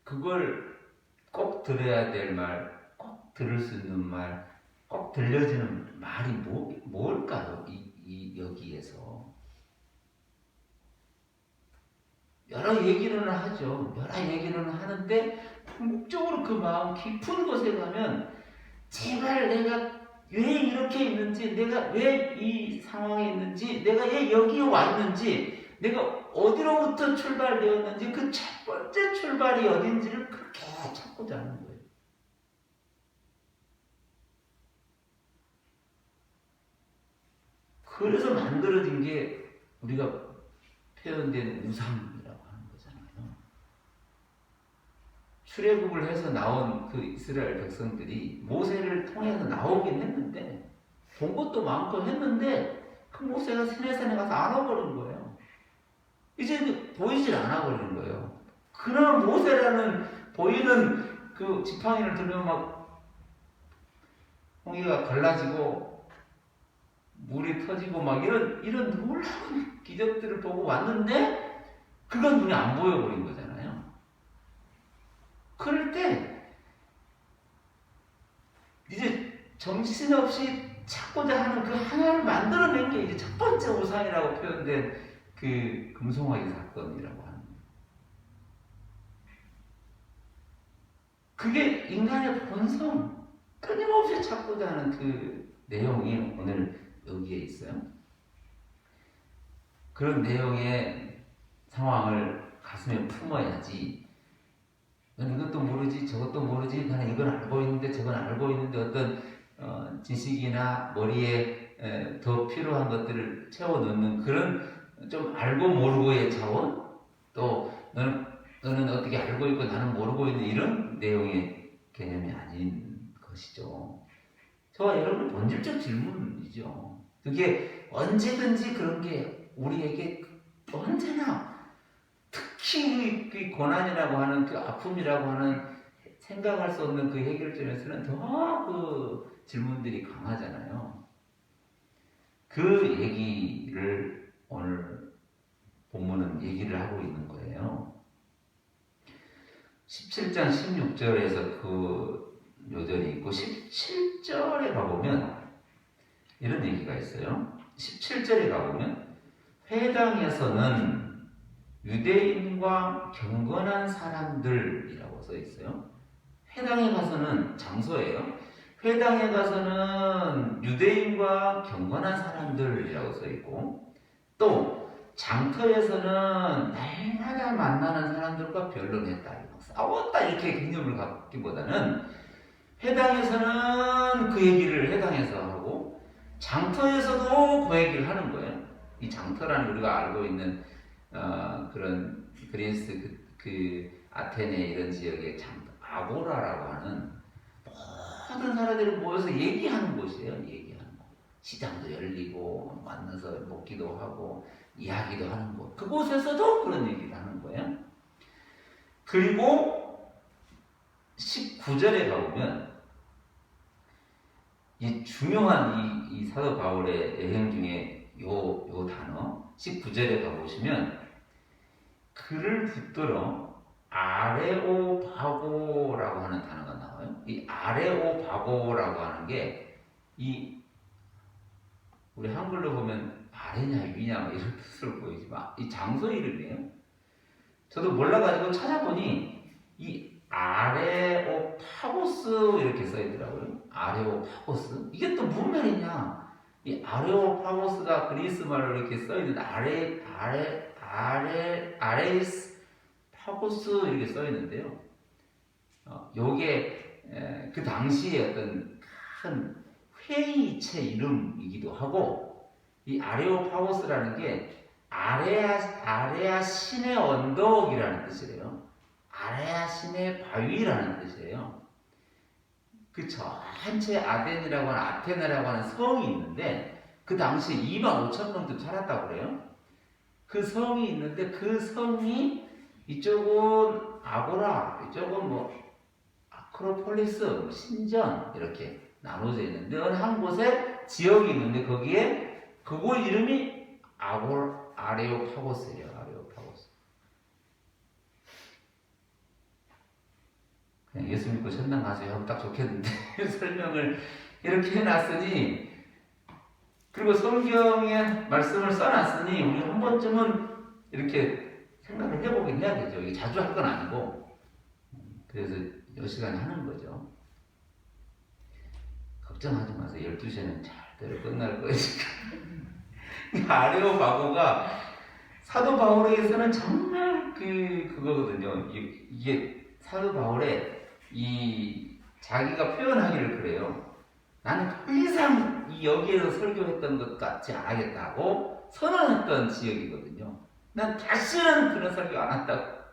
[SPEAKER 1] 그걸 꼭 들어야 될 말, 꼭 들을 수 있는 말, 꼭 들려지는 말이 뭘까요? 여기에서 여러 얘기는 하죠. 여러 얘기는 하는데 궁극적으로 그 마음 깊은 곳에 가면 제발 내가 왜 이렇게 있는지, 내가 왜 이 상황에 있는지, 내가 왜 여기에 왔는지, 내가 어디로부터 출발되었는지 그 첫 번째 출발이 어딘지를 그렇게 찾고자 하는 거예요. 그래서 만들어진 게 우리가 표현된 우상이라고 하는 거잖아요. 출애굽을 해서 나온 그 이스라엘 백성들이 모세를 통해서 나오긴 했는데 본 것도 많고 했는데 그 모세가 시내산에 가서 안아버린 거예요. 이제 보이질 않아버리는 거예요. 그런 모세라는 보이는 그 지팡이를 들면 막 홍해가 갈라지고 물이 터지고 막 이런 놀라운 기적들을 보고 왔는데 그건 눈에 안 보여버린 거잖아요. 그럴 때 이제 정신없이 찾고자 하는 그 하나를 만들어낸 게 이제 첫 번째 우상이라고 표현된 그 금송아지 사건이라고 하는 거예요. 그게 인간의 본성, 끊임없이 찾고자 하는 그 내용이 오늘 여기에 있어요. 그런 내용의 상황을 가슴에 품어야지. 넌 이것도 모르지, 저것도 모르지, 나는 이건 알고 있는데 저건 알고 있는데 어떤 지식이나 머리에 더 필요한 것들을 채워넣는 그런 좀 알고 모르고의 차원, 또 너는 어떻게 알고 있고 나는 모르고 있는 이런 내용의 개념이 아닌 것이죠. 저와 여러분의 본질적 질문이죠. 그게 언제든지 그런 게 우리에게 언제나 특히 그 고난이라고 하는 그 아픔이라고 하는 생각할 수 없는 그 해결점에서는 더 그 질문들이 강하잖아요. 그 얘기를 오늘 본문은 얘기를 하고 있는 거예요. 17장 16절에서 그 요절이 있고 17절에 가보면 이런 얘기가 있어요. 17절에 가보면 회당에서는 유대인과 경건한 사람들이라고 써 있어요. 회당에 가서는 장소예요. 회당에 가서는 유대인과 경건한 사람들이라고 써 있고 또 장터에서는 날마다 만나는 사람들과 변론했다, 싸웠다 이렇게 개념을 갖기보다는 회당에서는 그 얘기를 회당에서 하고 장터에서도 그 얘기를 하는 거예요. 이 장터라는 우리가 알고 있는 그런 그리스 그 아테네 이런 지역의 장터 아고라라고 하는 모든 사람들이 모여서 얘기하는 곳이에요. 얘기하는 곳. 시장도 열리고 만나서 먹기도 하고 이야기도 하는 곳. 그곳에서도 그런 얘기를 하는 거예요. 그리고 19절에 가보면 이 중요한 이 사도 바울의 여행 중에 요 단어 19절에 가보시면 그를 붙들어 아레오바고라고 하는 단어가 나와요. 이 아레오바고라고 하는 게 이 우리 한글로 보면 아래냐 위냐 이런 뜻으로 보이지만 이 장소 이름이에요. 저도 몰라가지고 찾아보니 이 아레오파고스 이렇게 써있더라고요. 아레오파고스? 이게 또 무슨 말이냐? 이 아레오파고스가 그리스 말로 이렇게 써있는데 아레이스 파고스 이렇게 써있는데요. 요게 그 당시에 어떤 큰 회의체 이름이기도 하고 이 아레오파고스라는 게 아레아 신의 언덕이라는 뜻이래요. 아레아 신의 바위라는 뜻이에요. 그 전체 아덴이라고 하는 아테네라고 하는 성이 있는데 그 당시에 25,000명도 살았다고 그래요. 그 성이 있는데 그 성이 이쪽은 아고라, 이쪽은 뭐 아크로폴리스, 신전 이렇게 나눠져 있는데 어느 한 곳에 지역이 있는데 거기에 그곳 이름이 아레오파고스예요. 아레오파고스. 그냥 예수 믿고 천당 가세요 하면 딱 좋겠는데 설명을 이렇게 해놨으니 그리고 성경에 말씀을 써놨으니 우리 한 번쯤은 이렇게 생각을 해보긴 해야겠죠. 이게 자주 할 건 아니고 그래서 몇 시간 하는 거죠. 걱정하지 마세요. 12시에는 잘대로 끝날 거예요. 아레오바고가 사도 바울에게서는 정말 그거거든요. 이게 사도 바울의 이 자기가 표현하기를 그래요. 나는 더 이상 여기에서 설교했던 것 같지 않겠다고 선언했던 지역이거든요. 난 다시는 그런 설교 안 한다고.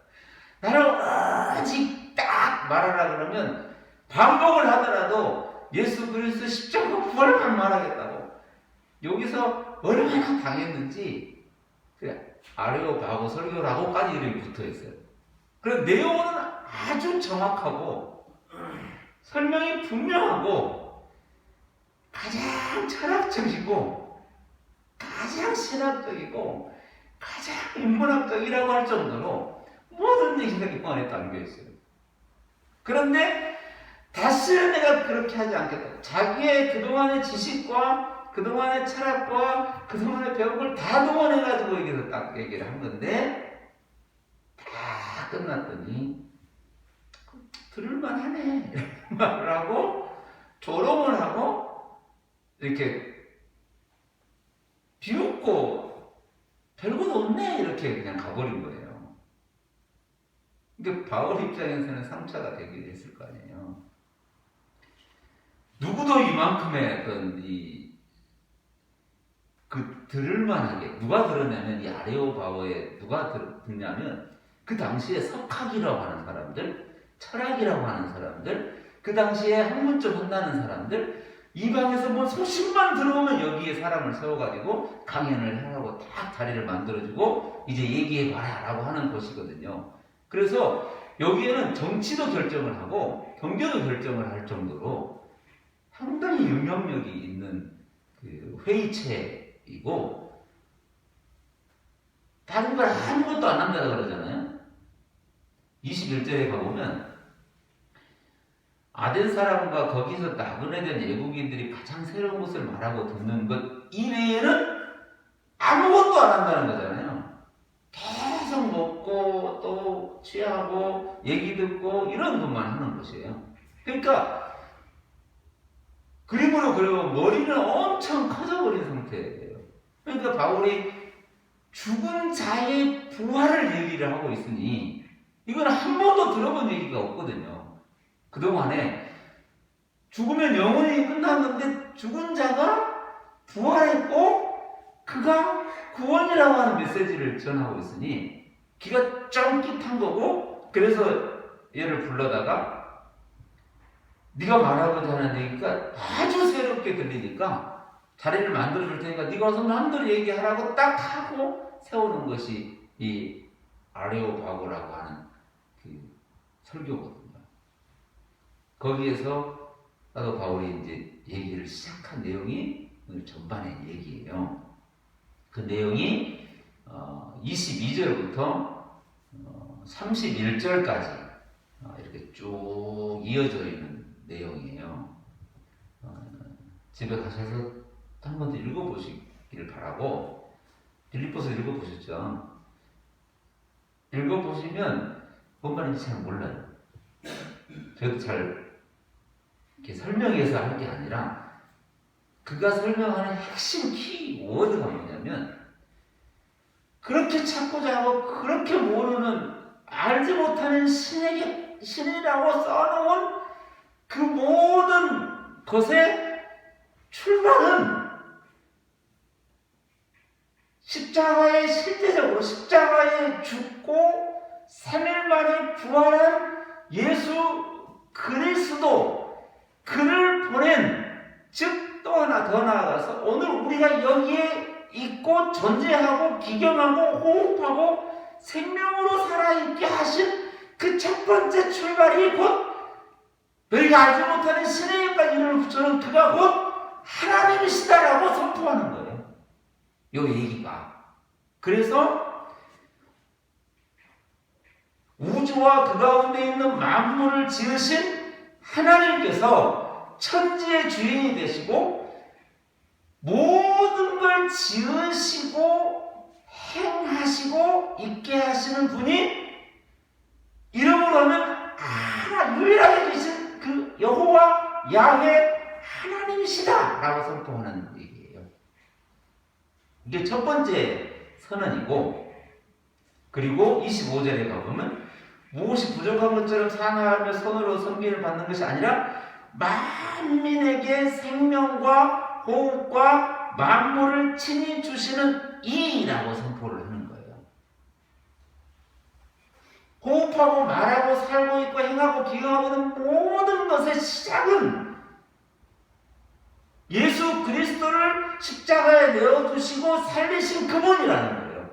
[SPEAKER 1] 나를 오직 딱 말하라 그러면 반복을 하더라도 예수 그리스도 십자가 부활만 말하겠다고. 여기서 얼마나 당했는지 아레오바고 설교라고까지 이름이 붙어있어요. 그래서 내용은 아주 정확하고 설명이 분명하고 가장 철학적이고 가장 신학적이고 가장 인문학적이라고 할 정도로 모든 얘기가 이 안에 담겨있어요. 그런데 다시는 내가 그렇게 하지 않겠다. 자기의 그동안의 지식과 그동안의 철학과 그동안의 배운 걸 다 동원해가지고 여기서 딱 얘기를 한 건데 다 끝났더니 들을만하네 이렇게 말을 하고 조롱을 하고 이렇게 비웃고 별것 없네 이렇게 그냥 가버린 거예요. 그러니까 바울 입장에서는 상처가 되게 됐을 거 아니에요. 누구도 이만큼의 어떤 들을만하게 누가 들었냐면 이 아레오바고에 누가 듣냐면 그 당시에 석학이라고 하는 사람들, 철학이라고 하는 사람들, 그 당시에 학문 좀 한다는 사람들, 이방에서 뭐 소식만 들어오면 여기에 사람을 세워가지고 강연을 하라고 딱 자리를 만들어주고 이제 얘기해봐라 라고 하는 곳이거든요. 그래서 여기에는 정치도 결정을 하고 경제도 결정을 할 정도로 상당히 영향력이 있는 그 회의체이고 다른 걸 아무것도 안 한다고 그러잖아요. 21절에 가보면 아덴 사람과 거기서 나그네된 외국인들이 가장 새로운 것을 말하고 듣는 것 이외에는 아무것도 안 한다는 거잖아요. 계속 먹고 또 취하고 얘기 듣고 이런 것만 하는 것이에요. 그러니까 그림으로 그리고 머리는 엄청 커져버린 상태예요. 그러니까 바울이 죽은 자의 부활을 얘기를 하고 있으니 이건 한 번도 들어본 얘기가 없거든요. 그동안에 죽으면 영원히 끝났는데 죽은 자가 부활했고 그가 구원이라고 하는 메시지를 전하고 있으니 기가 쫑깃한 거고 그래서 얘를 불러다가 네가 말하고자 하는 얘기가 아주 새롭게 들리니까 자리를 만들어줄 테니까 네가 와서 남들 얘기하라고 딱 하고 세우는 것이 이 아레오바고라고 하는 그 설교거든요. 거기에서 나도 바울이 이제 얘기를 시작한 내용이 오늘 전반의 얘기예요. 그 내용이 22절부터 31절까지 이렇게 쭉 이어져 있는 내용이에요. 집에 가셔서 한 번 더 읽어보시기를 바라고. 빌립보서 읽어보셨죠? 읽어보시면 뭔 말인지 잘 몰라요. 저도 잘 이렇게 설명해서 할 게 아니라 그가 설명하는 핵심 키워드가 뭐냐면 그렇게 찾고자 하고 그렇게 모르는 알지 못하는 신이라고 써놓은 그 모든 것의 출발은 십자가에 실제적으로 십자가에 죽고 3일 만에 부활한 예수 그리스도 그를 보낸 즉 또 하나 더 나아가서 오늘 우리가 여기에 있고 존재하고 기경하고 호흡하고 생명으로 살아있게 하신 그 첫 번째 출발이 곧 너희가 알지 못하는 신의 이름과 이름을 붙여놓은 그가 곧 하나님이시다라고 선포하는 거예요. 요 얘기가. 그래서 우주와 그 가운데 있는 만물을 지으신 하나님께서 천지의 주인이 되시고 모든 걸 지으시고 행하시고 있게 하시는 분이 이름으로 하면 하나 유일하게 계신 그 여호와 야훼 하나님이시다 라고 선포하는 얘기예요. 이게 첫 번째 선언이고 그리고 25절에 가보면 무엇이 부족한 것처럼 상하하며 선으로 섬김을 받는 것이 아니라 만민에게 생명과 호흡과 만물을 친히 주시는 이라고 선포를 하는 거예요. 선포하고 말하고 살고 있고 행하고 기억하고 있는 모든 것의 시작은 예수 그리스도를 십자가에 내어두시고 살리신 그분이라는 거예요.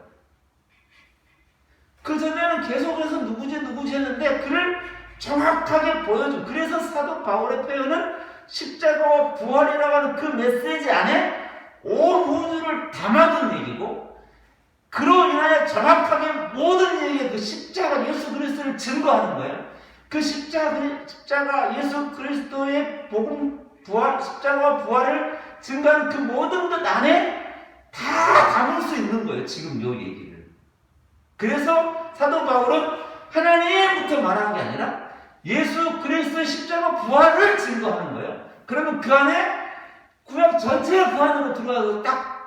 [SPEAKER 1] 그 전에는 계속해서 누구지 했는데 그를 정확하게 보여준, 그래서 사도 바울의 표현은 십자가와 부활이라고 하는 그 메시지 안에 온 우주를 담아둔 얘기고, 그로 인하여 정확하게 모든 얘기에 그 십자가 예수 그리스도를 증거하는 거예요. 그 십자가 예수 그리스도의 복음, 부활, 십자가와 부활을 증거하는 그 모든 것 안에 다 담을 수 있는 거예요. 지금 요 얘기를. 그래서 사도 바울은 하나님부터 말하는 게 아니라 예수 그리스도의 십자가 부활을 증거하는 거예요. 그러면 그 안에 구약 전체가 그 안으로 들어가서 딱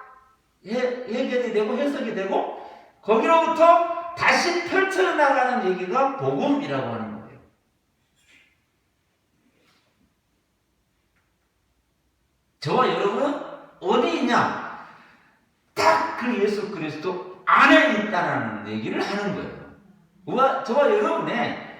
[SPEAKER 1] 해결이 되고 해석이 되고, 거기로부터 다시 펼쳐나가는 얘기가 복음이라고 하는 거예요. 저와 여러분은 어디 있냐? 딱 그 예수 그리스도 안에 있다는 얘기를 하는 거예요. 저와 여러분의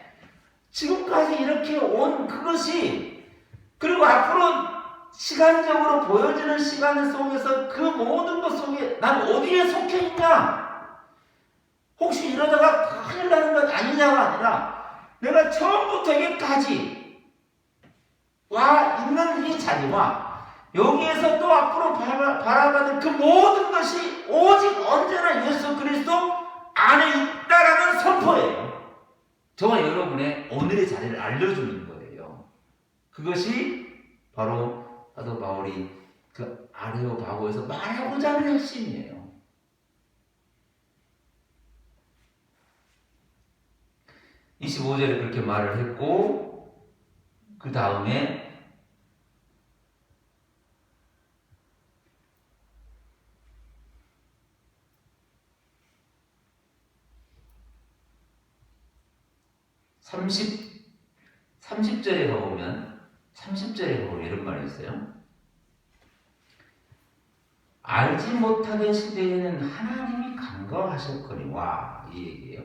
[SPEAKER 1] 지금까지 이렇게 온 그것이, 그리고 앞으로 시간적으로 보여지는 시간 속에서 그 모든 것 속에 난 어디에 속해 있냐? 혹시 이러다가 큰일 나는 것 아니냐가 아니라 내가 처음부터 여기까지 와 있는 이 자리와 여기에서 또 앞으로 바라보는 그 모든 것이 오직 언제나 예수 그리스도 안에 있다라는 선포예요. 저와 여러분의 오늘의 자리를 알려주는 거예요. 그것이 바로 사도 바울이 그 아레오바고에서 말하고자 하는 핵심이에요. (25절에) 그렇게 말을 했고, 그 다음에 30절에 가보면 이런 말이 있어요. 알지 못하던 시대에는 하나님이 간과하셨거니와, 이 얘기예요.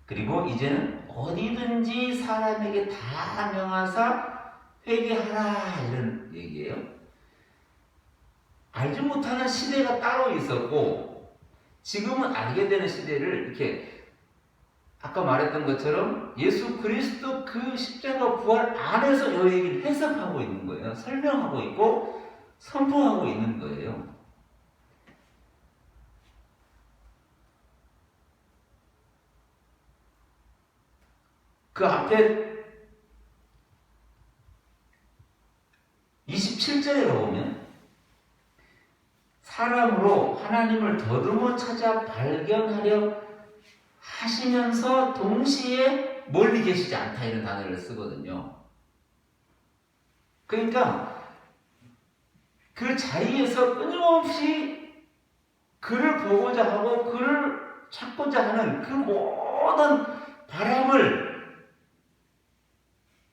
[SPEAKER 1] 그리고 이제는 어디든지 사람에게 다 명하사 회개하라, 이런 얘기예요. 알지 못하는 시대가 따로 있었고, 지금은 알게 되는 시대를 이렇게 아까 말했던 것처럼 예수 그리스도 그 십자가 부활 안에서 이 얘기를 해석하고 있는 거예요. 설명하고 있고 선포하고 있는 거예요. 그 앞에 27절에 보면 사람으로 하나님을 더듬어 찾아 발견하려 하시면서 동시에 멀리 계시지 않다, 이런 단어를 쓰거든요. 그러니까 그 자리에서 끊임없이 그를 보고자 하고 그를 찾고자 하는 그 모든 바람을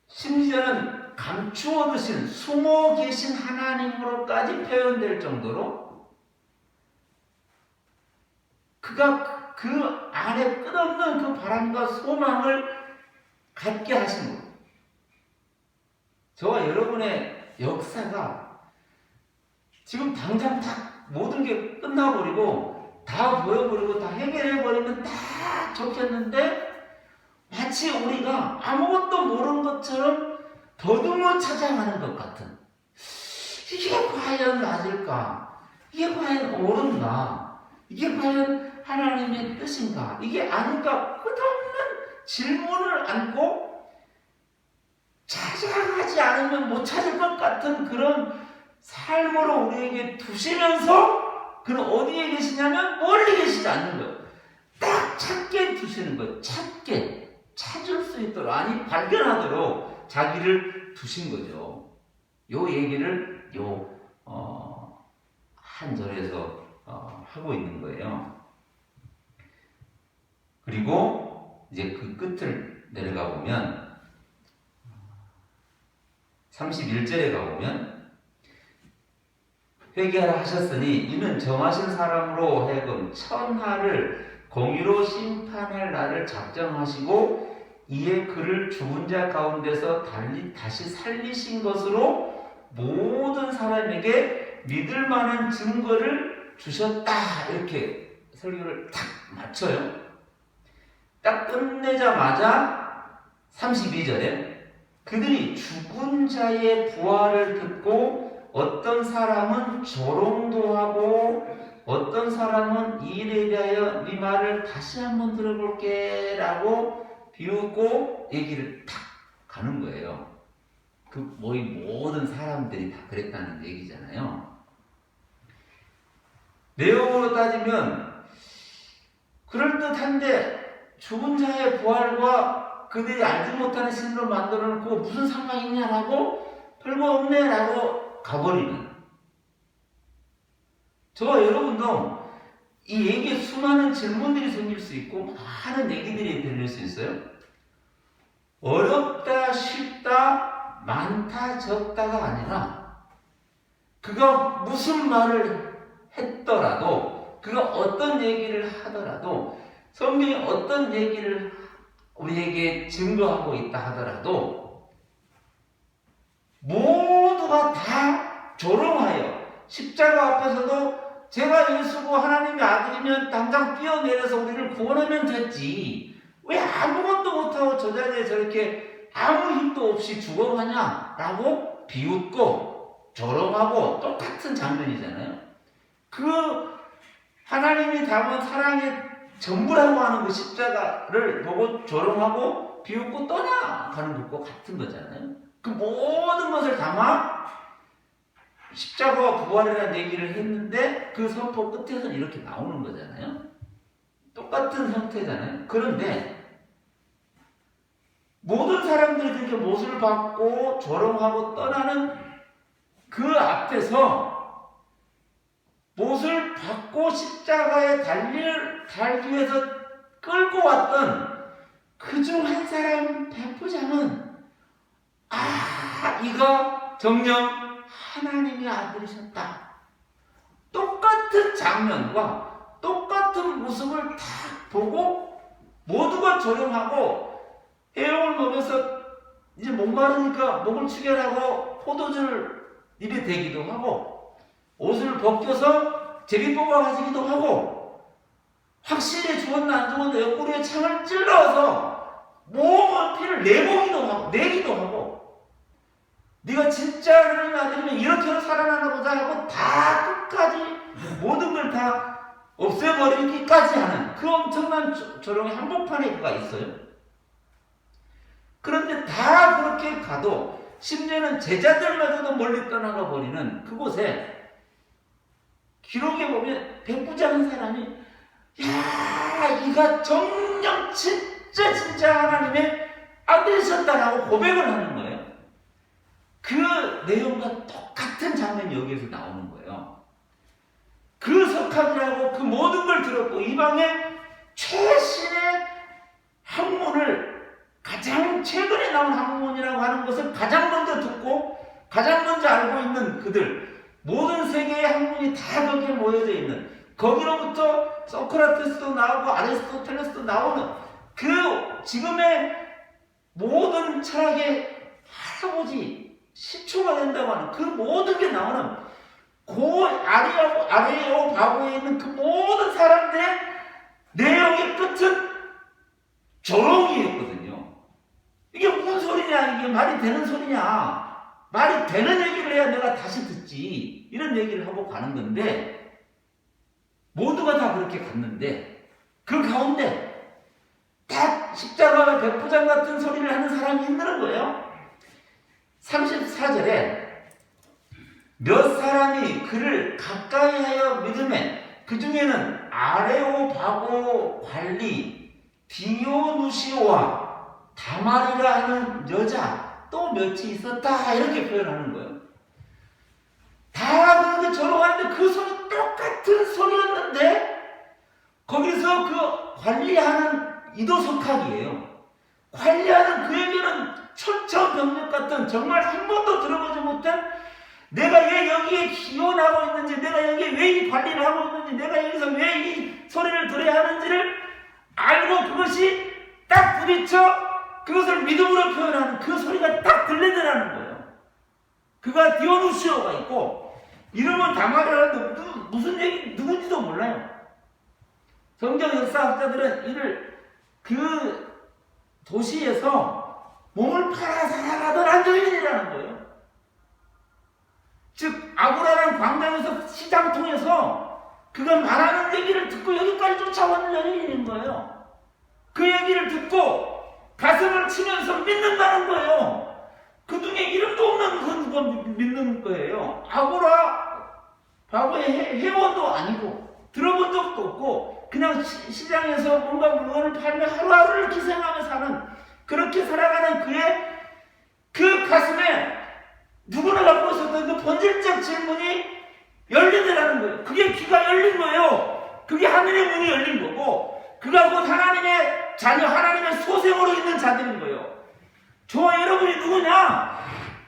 [SPEAKER 1] 심지어는 감추어 두신, 숨어 계신 하나님으로까지 표현될 정도로 그가 그 안에 끝없는 그 바람과 소망을 갖게 하신 거예요. 저와 여러분의 역사가 지금 당장 다 모든 게 끝나버리고 다 보여버리고 다 해결해버리면 다 좋겠는데, 마치 우리가 아무것도 모르는 것처럼 더듬어 찾아가는 것 같은, 이게 과연 맞을까? 이게 과연 옳은가? 이게 과연 하나님의 뜻인가? 이게 아닌가? 끝없는 질문을 안고 찾아가지 않으면 못 찾을 것 같은 그런 삶으로 우리에게 두시면서, 그는 어디에 계시냐면 멀리 계시지 않는 거예요. 딱 찾게 두시는 거예요. 찾을 수 있도록, 아니 발견하도록 자기를 두신 거죠. 요 얘기를 한 절에서 하고 있는 거예요. 그리고 이제 그 끝을 내려가 보면 31절에 가보면 회개하라 하셨으니 이는 정하신 사람으로 하여금 천하를 공의로 심판할 날을 작정하시고 이에 그를 죽은 자 가운데서 다시 살리신 것으로 모든 사람에게 믿을 만한 증거를 주셨다. 이렇게 설교를 탁 맞춰요. 딱 끝내자마자 32절에 그들이 죽은 자의 부활을 듣고 어떤 사람은 조롱도 하고 어떤 사람은 이 일에 대하여 네 말을 다시 한번 들어볼게 라고 비웃고 얘기를 탁 가는 거예요. 모든 사람들이 다 그랬다는 얘기잖아요. 내용으로 따지면 그럴듯한데 죽은 자의 부활과 그들이 알지 못하는 신으로 만들어 놓고 무슨 상관이 있냐라고 별거 없네 라고 가버리는, 저와 여러분도 이 얘기에 수많은 질문들이 생길 수 있고 많은 얘기들이 들릴 수 있어요. 어렵다 쉽다 많다 적다가 아니라 그가 무슨 말을 했더라도, 그가 어떤 얘기를 하더라도, 성경이 어떤 얘기를 우리에게 증거하고 있다 하더라도 모두가 다 조롱하여 십자가 앞에서도 제가 예수고 하나님의 아들이면 당장 뛰어내려서 우리를 구원하면 됐지, 왜 아무것도 못하고 저 자리에 저렇게 아무 힘도 없이 죽어가냐 라고 비웃고 조롱하고 똑같은 장면이잖아요. 그 하나님이 담은 사랑의 전부라고 하는 그 십자가를 보고 조롱하고 비웃고 떠나가는 것과 같은 거잖아요. 그 모든 것을 담아 십자가와 부활이라는 얘기를 했는데 그 선포 끝에서는 이렇게 나오는 거잖아요. 똑같은 형태잖아요. 그런데 모든 사람들이 그렇게 못을 받고 조롱하고 떠나는 그 앞에서 못을 받고 십자가에 달기 위해서 끌고 왔던 그중 한 사람 백부장은 이거 정녕 하나님의 아들이셨다. 똑같은 장면과 똑같은 모습을 다 보고 모두가 조롱하고 해영을 먹여서 이제 목마르니까 목을 축여라고 포도주를 입에 대기도 하고 옷을 벗겨서 제비 뽑아 가지기도 하고 확실히 죽었나 안 죽었나 옆구리에 창을 찔러서 몸을 피를 내기도 하고 네가 진짜 하나님의 아들이면 이렇게 살아나나 보자 하고 다 끝까지 모든 걸 다 없애버리기까지 하는 그 엄청난 조롱의 한복판에 그가 있어요. 그런데 다 그렇게 가도 심지어는 제자들마저도 멀리 떠나가 버리는 그곳에 기록에 보면 백부장한 사람이 이가 정녕 진짜 하나님의 아들이셨다라고 고백을 하는 거예요. 그 내용과 똑같은 장면이 여기에서 나오는 거예요. 그 석학이라고 그 모든 걸 들었고 이방의 최신의 학문을, 가장 최근에 나온 학문이라고 하는 것을 가장 먼저 듣고 가장 먼저 알고 있는 그들, 모든 세계의 학문이 다 거기에 모여져 있는, 거기로부터 소크라테스도 나오고 아리스토텔레스도 나오는 그 지금의 모든 철학의 할아버지, 시초가 된다고 하는 그 모든 게 나오는 그 아레오바고에 있는 그 모든 사람들의 내용의 끝은 조롱이었거든요. 이게 무슨 소리냐, 이게 말이 되는 소리냐, 말이 되는 얘기를 해야 내가 다시 듣지, 이런 얘기를 하고 가는 건데 모두가 다 그렇게 갔는데 그 가운데 다 십자가와 백부장 같은 소리를 하는 사람이 있는 거예요. 34절에 몇 사람이 그를 가까이 하여 믿음에 그 중에는 아레오바고 관리 디오누시오와 다말이라 하는 여자 또 몇이 있었다, 이렇게 표현하는 거예요. 다 그렇게 조롱하는데 그 소리 똑같은 소리였는데 거기서 그 관리하는 이도석학이에요. 관리하는 그에게는 천처병력 같은, 정말 한 번도 들어보지 못한, 내가 왜 여기에 기원하고 있는지, 내가 여기에 왜 이 관리를 하고 있는지, 내가 여기서 왜 이 소리를 들어야 하는지를 알고 그것이 딱 부딪혀
[SPEAKER 3] 그것을 믿음으로 표현하는 그 소리가 딱 들리더라는 거예요. 그가 디오누시오가 있고 이름은 다말이라는데 무슨 얘기 누군지도 몰라요. 성경 역사학자들은 이를 그 도시에서 몸을 팔아 살아가던 한 여인이라는 거예요. 즉 아고라라는 광장에서 시장 통해서 그가 말하는 얘기를 듣고 여기까지 쫓아오는 여인인 거예요. 그 얘기를 듣고 가슴을 치면서 믿는다는 거예요. 그 중에 이름도 없는 그 누가 믿는 거예요. 아고라 과거의 회원도 아니고 들어본 적도 없고 그냥 시장에서 뭔가 물건을 팔며 하루하루를 기생하며 사는, 그렇게 살아가는 그의 그 가슴에 누구나 갖고 있었던 그 본질적 질문이 열리더라는 거예요. 그게 귀가 열린 거예요. 그게 하늘의 문이 열린 거고 그가 곧 하나님의 자녀, 하나님의 소생으로 있는 자들인 거예요. 저와 여러분이 누구냐?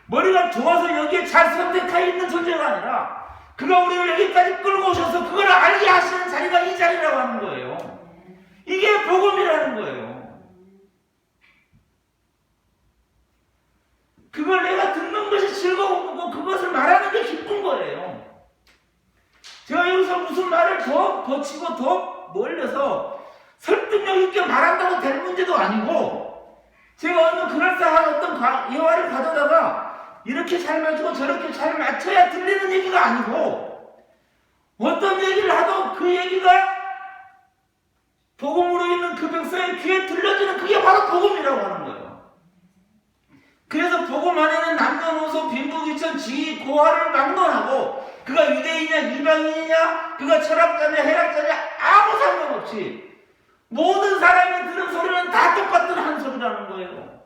[SPEAKER 3] 머리가 좋아서 여기에 잘 선택하여 있는 존재가 아니라 그가 우리를 여기까지 끌고 오셔서 그걸 알게 하시는 자리가 이 자리라고 하는 거예요. 이게 복음이라는 거예요. 그걸 내가 듣는 것이 즐거운 거고 그것을 말하는 게 기쁜 거예요. 제가 여기서 무슨 말을 더 거치고 더 멀려서 설득력 있게 말한다고 될 문제도 아니고 제가 어느 그럴싸한 어떤 예화를 가져다가 이렇게 잘 맞추고 저렇게 잘 맞춰야 들리는 얘기가 아니고 어떤 얘기를 하도 그 얘기가 복음으로 있는 그 백성의 귀에 들려지는 그게 바로 복음이라고 하는 거예요. 그래서 복음 안에는 남녀노소 빈부귀천 지위 고하를 막론하고 그가 유대인이냐 이방인이냐 그가 철학자냐 해락자냐 아무 상관없이 모든 사람이 들은 소리는 다 똑같은 한 소리라는 거예요.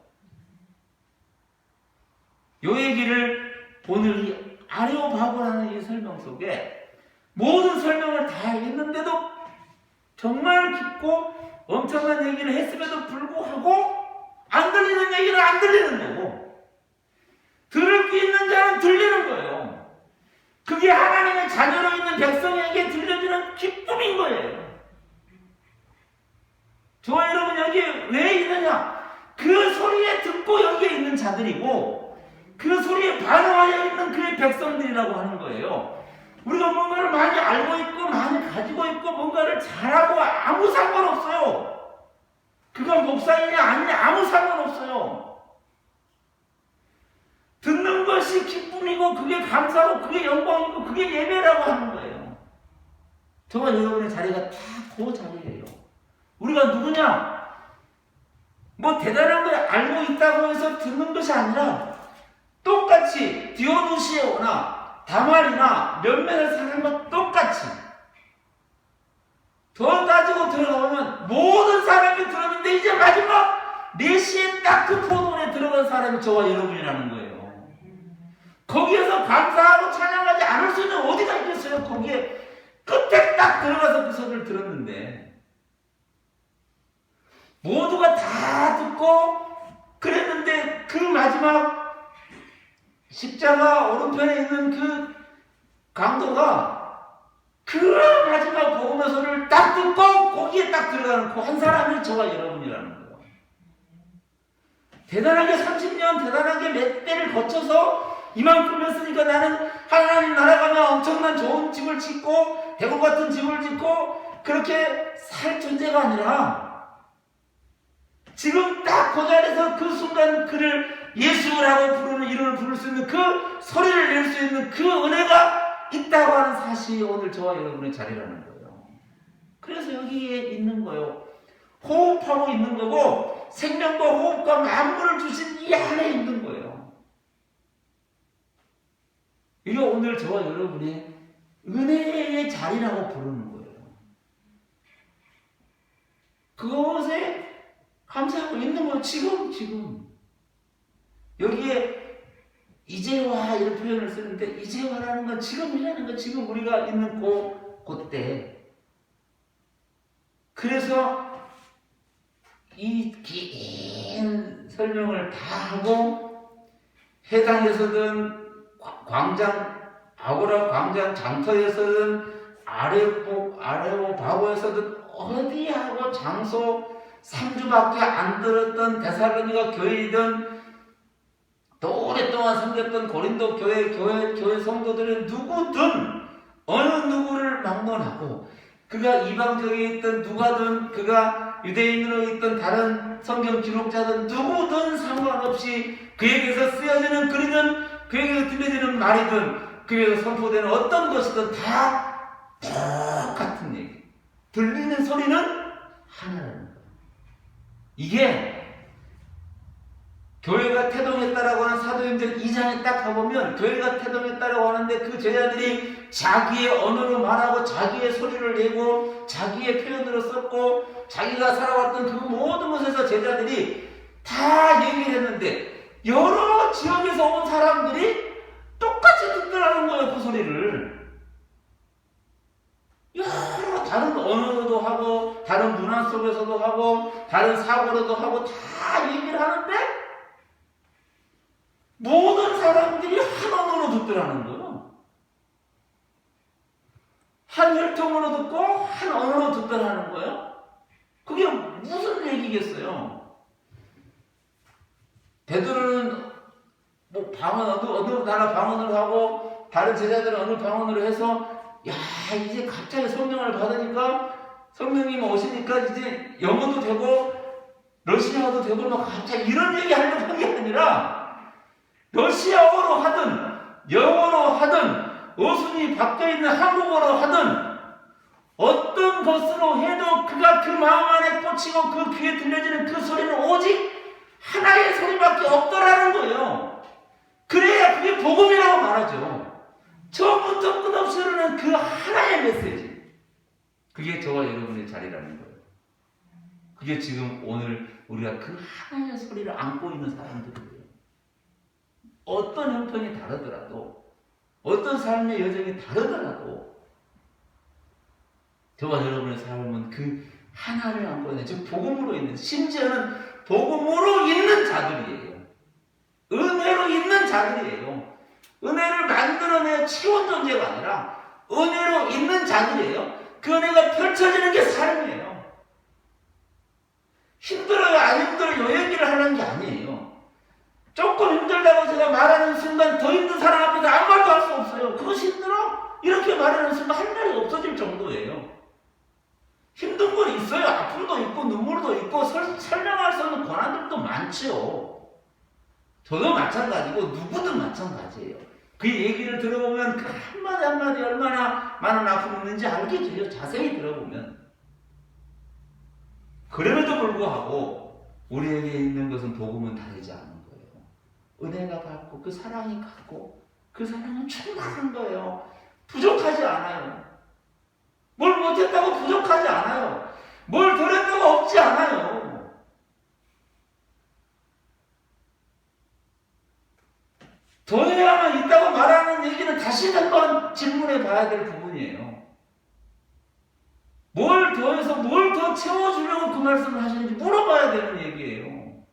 [SPEAKER 3] 요 얘기를 오늘 이 아레오바고라는 이 설명 속에 모든 설명을 다 했는데도 정말 깊고 엄청난 얘기를 했음에도 불구하고 안 들리는 얘기는 안 들리는 거고 들을 게 있는 자는 들리는 거예요. 그게 하나님의 자녀로 있는 백성에게 들려주는 기쁨인 거예요. 저와 여러분 여기에 왜 있느냐? 그 소리에 듣고 여기에 있는 자들이고 그 소리에 반응하여 있는 그의 백성들이라고 하는 거예요. 우리가 뭔가를 많이 알고 있고 많이 가지고 있고 뭔가를 잘하고 아무 상관없어요. 그가 목사이냐 아니냐 아무 상관없어요. 듣는 것이 기쁨이고 그게 감사고 그게 영광이고 그게 예배라고 하는 거예요. 저와 여러분의 자리가 다 그 자리예요. 우리가 누구냐? 뭐 대단한 걸 알고 있다고 해서 듣는 것이 아니라 똑같이 디오누시오나 다말이나 몇몇의 사람과 똑같이 더 따지고 들어가보면 모든 사람이 들었는데 이제 마지막 4시에 딱 그 포도원에 들어간 사람이 저와 여러분이라는 거예요. 거기에서 감사하고 찬양하지 않을 수 있는 어디가 있겠어요? 거기에 끝에 딱 들어가서 그 소리를 들었는데 모두가 다 듣고 그랬는데 그 마지막 십자가 오른편에 있는 그 강도가 그 마지막 복음의 소리를 딱 듣고 거기에 딱 들어가는 그 한 사람이 저와 여러분이라는 거예요. 대단하게 30년 대단하게 몇 대를 거쳐서 이만큼 했으니까 나는 하나님 나라 가면 엄청난 좋은 집을 짓고 대구 같은 집을 짓고 그렇게 살 존재가 아니라 지금 딱 그 자리에서 그 순간 그를 예수라고 부르는 이름을 부를 수 있는 그 소리를 낼 수 있는 그 은혜가 있다고 하는 사실이 오늘 저와 여러분의 자리라는 거예요. 그래서 여기에 있는 거예요. 호흡하고 있는 거고 생명과 호흡과 만물을 주신 이 안에 있는 거예요. 이게 오늘 저와 여러분의 은혜의 자리라고 부르는 거예요. 그것에 감사하고 있는 거예요. 지금 여기에 이제와 이런 표현을 쓰는데 이제와라는 건 지금이라는 건 지금 우리가 있는 그때. 그래서 이 긴 설명을 다 하고 해당에서든 아고라 광장 장터에서든 아레오바고에서든 어디하고 장소 3주 소리밖에 안 들었던 데살로니가 교회이든 또 오랫동안 섬겼던 고린도 교회 성도들은 누구든 어느 누구를 막론하고 그가 이방적에 있던 누가든 그가 유대인으로 있던 다른 성경 기록자든 누구든 상관없이 그에게서 쓰여지는 글이든 그에게서 들려지는 말이든 그에게서 선포되는 어떤 것이든 다 똑같은 얘기. 들리는 소리는 하나라는 거예요. 이게 교회가 태동했다라고 하는 사도행전 2장에 딱 가보면 교회가 태동했다라고 하는데 그 제자들이 자기의 언어로 말하고 자기의 소리를 내고 자기의 표현으로 썼고 자기가 살아왔던 그 모든 것에서 제자들이 다 얘기를 했는데 여러 지역에서 온 사람들이 똑같이 듣더라는 거예요. 그 소리를. 여러 다른 언어로도 하고 다른 문화 속에서도 하고 다른 사고로도 하고 다 얘기를 하는데 모든 사람들이 한 언어로 듣더라는 거예요. 한 혈통으로 듣고 한 언어로 듣더라는 거예요. 그게 무슨 얘기겠어요? 베드로는 뭐 방언 어느 나라 방언으로 하고 다른 제자들은 어느 방언으로 해서 야 이제 갑자기 성령을 받으니까 성령님 오시니까 이제 영어도 되고 러시아어도 되고 막 갑자기 이런 얘기 하려고 한 게 아니라 러시아어로 하든 영어로 하든 어순이 바뀌어있는 한국어로 하든 어떤 것으로 해도 그가 그 마음 안에 꽂히고 그 귀에 들려지는 그 소리는 오직 하나의 소리밖에 없더라는 거예요. 그래야 그게 복음이라고 말하죠. 처음부터 끝없이 흐르는 그 하나의 메시지. 그게 저와 여러분의 자리라는 거예요. 그게 지금 오늘 우리가 그 하나의 소리를 안고 있는 사람들이에요. 어떤 형편이 다르더라도 어떤 삶의 여정이 다르더라도 저와 여러분의 삶은 그 하나를 안고 있는 즉 복음으로 있는 심지어는 복음으로 있는 자들이에요. 은혜로 있는 자들이에요. 은혜를 만들어내 채운 존재가 아니라 은혜로 있는 자들이에요. 그 은혜가 펼쳐지는 게 삶이에요. 힘들어요 안 힘들어요 요 얘기를 하는 게 아니에요. 조금 힘들다고 제가 말하는 순간 더 힘든 사람 앞에서 아무 말도 할 수 없어요. 그것이 힘들어? 이렇게 말하는 순간 할 말이 없어질 정도예요. 힘든 건 있어요. 아픔도 있고 눈물도 있고 설명할 수 없는 고난들도 많죠. 저도 마찬가지고 누구든 마찬가지예요. 그 얘기를 들어보면 그 한마디 한마디 얼마나 많은 아픔이 있는지 알게 돼요. 자세히 들어보면. 그럼에도 불구하고 우리에게 있는 것은 복음은 다르지 않은 거예요. 은혜가 같고 그 사랑이 같고 그 사랑은 충만한 거예요. 부족하지 않아요. 뭘 못했다고 부족하지 않아요. 뭘 덜 했다고 없지 않아요. 더 해야만 있다고 말하는 얘기는 다시 한번 질문해 봐야 될 부분이에요. 뭘 더해서 뭘 더 채워주려고 그 말씀을 하시는지 물어봐야 되는 얘기예요.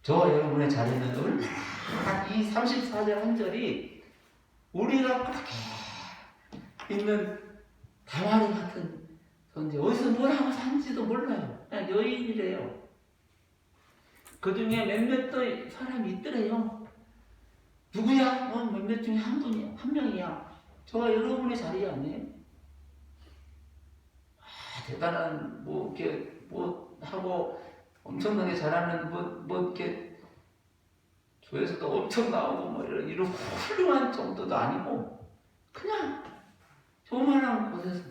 [SPEAKER 3] 저와 여러분의 자리는 얼마나 이 34절 한 절이 우리가 그렇게 있는 다말이 같은 존재 어디서 뭘 하고 사는지도 몰라요. 그냥 여인이래요. 그 중에 몇몇 또 사람이 있더래요. 누구야? 몇몇 중에 한 분이야. 한 명이야. 저와 여러분의 자리 아니에요? 대단한 이렇게 하고 엄청나게 잘하는 이렇게 조회수도 엄청 나오고 이런 훌륭한 정도도 아니고 그냥 조만한 곳에서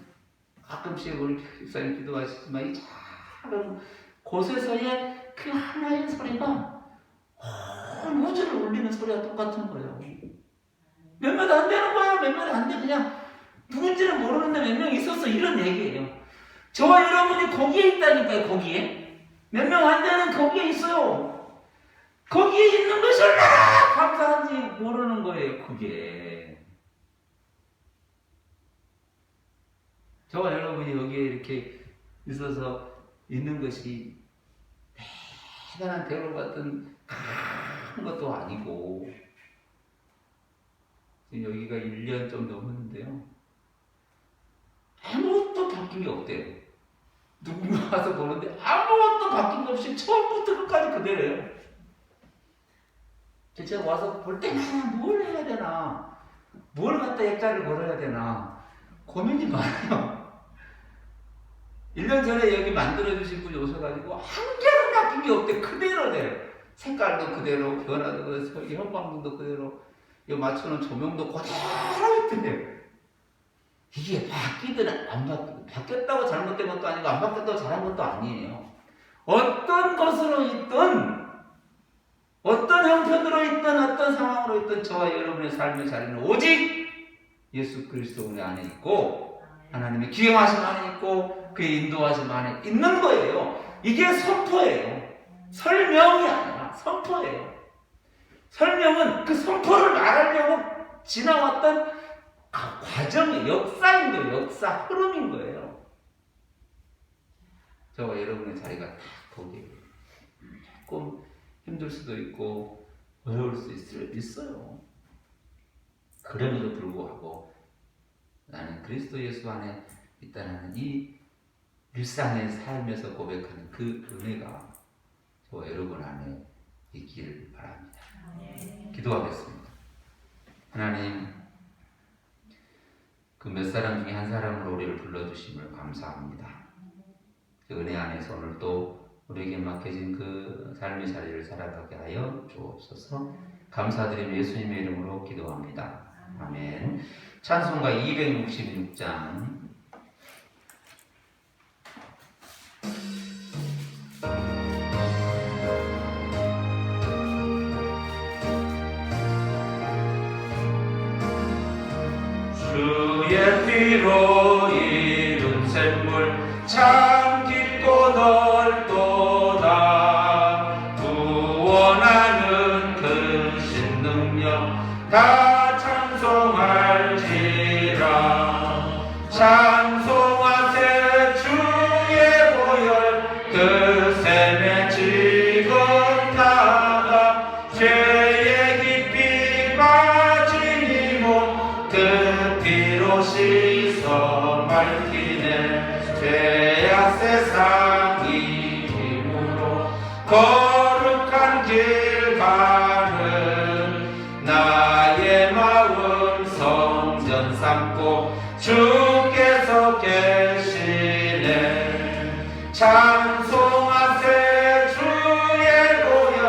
[SPEAKER 3] 가끔씩 우리 집사님 기도하시지만 이 작은 곳에서의 그 하나의 소리가 온 우주를 울리는 소리와 똑같은 거예요. 몇몇 안 되는 거야. 몇몇 안 돼. 그냥 누군지는 모르는데 몇 명 있었어. 이런 얘기예요. 저와 여러분이 거기에 있다니까요. 거기에. 몇 명 안 되는 거기에 있어요. 거기에 있는 것이 얼마나 감사한지 모르는 거예요. 그게. 저와 여러분이 여기에 이렇게 있어서 있는 것이 대단한 대로 같은 큰 것도 아니고 지금 여기가 1년 좀 넘었는데요. 아무것도 바뀐 게 없대요. 누군가 와서 보는데 아무것도 바뀐 게 없이 처음부터 끝까지 그대로예요. 제가 와서 볼 때마다 뭘 해야 되나, 뭘 갖다 액자를 걸어야 되나 고민이 많아요. 1년 전에 여기 만들어주신 분이 오셔가지고 한 개도 바뀐 게 없대. 그대로래요. 색깔도 그대로, 변화도 그대로, 현방등도 그대로, 이 맞추는 조명도 그대로 있대요. 이게 바뀌든 안 바뀌든, 바뀌었다고 잘못된 것도 아니고 안 바뀌었다고 잘한 것도 아니에요. 어떤 것으로 있든, 어떤 형편으로 있든, 어떤 상황으로 있든 저와 여러분의 삶의 자리는 오직 예수 그리스도 우리 안에 있고 하나님의 기용하심 안에 있고 그의 인도하심 안에 있는 거예요. 이게 선포예요. 설명이 아니라 선포예요. 설명은 그 선포를 말하려고 지나왔던 과정의 역사인 거예요. 역사 흐름인 거예요. 저와 여러분의 자리가 딱 거기에요. 조금 힘들 수도 있고 어려울 수 있어요. 그럼에도 불구하고 나는 그리스도 예수 안에 있다는 이 일상의 삶에서 고백하는 그 은혜가 저와 여러분 안에 있기를 바랍니다. 기도하겠습니다. 하나님, 그 몇 사람 중에 한 사람으로 우리를 불러주심을 감사합니다. 그 은혜 안에서 오늘 또 우리에게 맡겨진 그 삶의 자리를 살아가게 하여 주옵소서. 감사드리며 예수님의 이름으로 기도합니다. 아멘. 찬송가 266장
[SPEAKER 1] 주의 피로 이룬 샘물 참 깊고 넓도다. 구원하는 크신 능력 다 찬송할지라. 찬송하세 주의 보혈 그 샘에 지금 나가. 죄의 깊이 빠진 이 몸 그 피로 씻어 맑히네. 죄악 세상이 힘으로 거룩한 길 가는 나의 마음 성전 삼고 주께서 계시네. 찬송하세 주의 보혈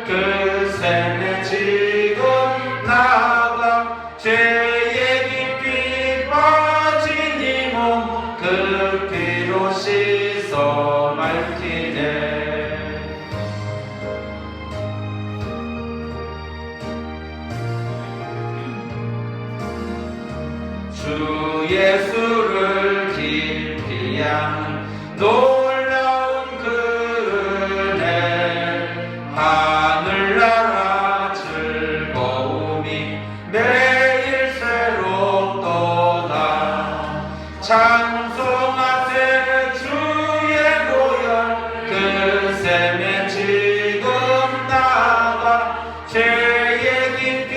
[SPEAKER 1] 그 샘에 지금 나가. 죄의 깊이 빠진 이 몸 그 피로 씻어 맑히네. 주 예수를 깊이 아는 놀라운 그 은혜, 하늘나라 즐거움이 매일 새롭도다. 찬송하세 주의 보혈 그 샘에 지금 나가. 죄의 깊이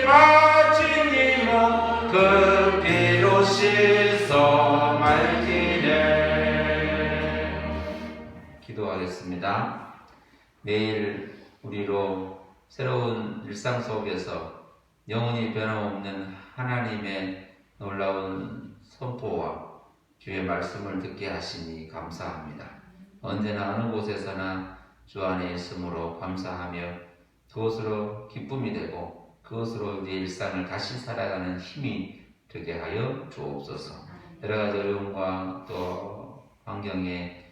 [SPEAKER 1] 빠진 이 몸 그 피로 씻어 맑히네. 기도하겠습니다. 매일 우리로 새로운 일상 속에서 영원히 변함없는 하나님의 놀라운 선포와 주의 말씀을 듣게 하시니 감사합니다. 언제나 어느 곳에서나 주 안에 있으므로 감사하며 그것으로 기쁨이 되고 그것으로 우리의 일상을 다시 살아가는 힘이 되게 하여 주옵소서. 여러 가지 어려움과 또 환경에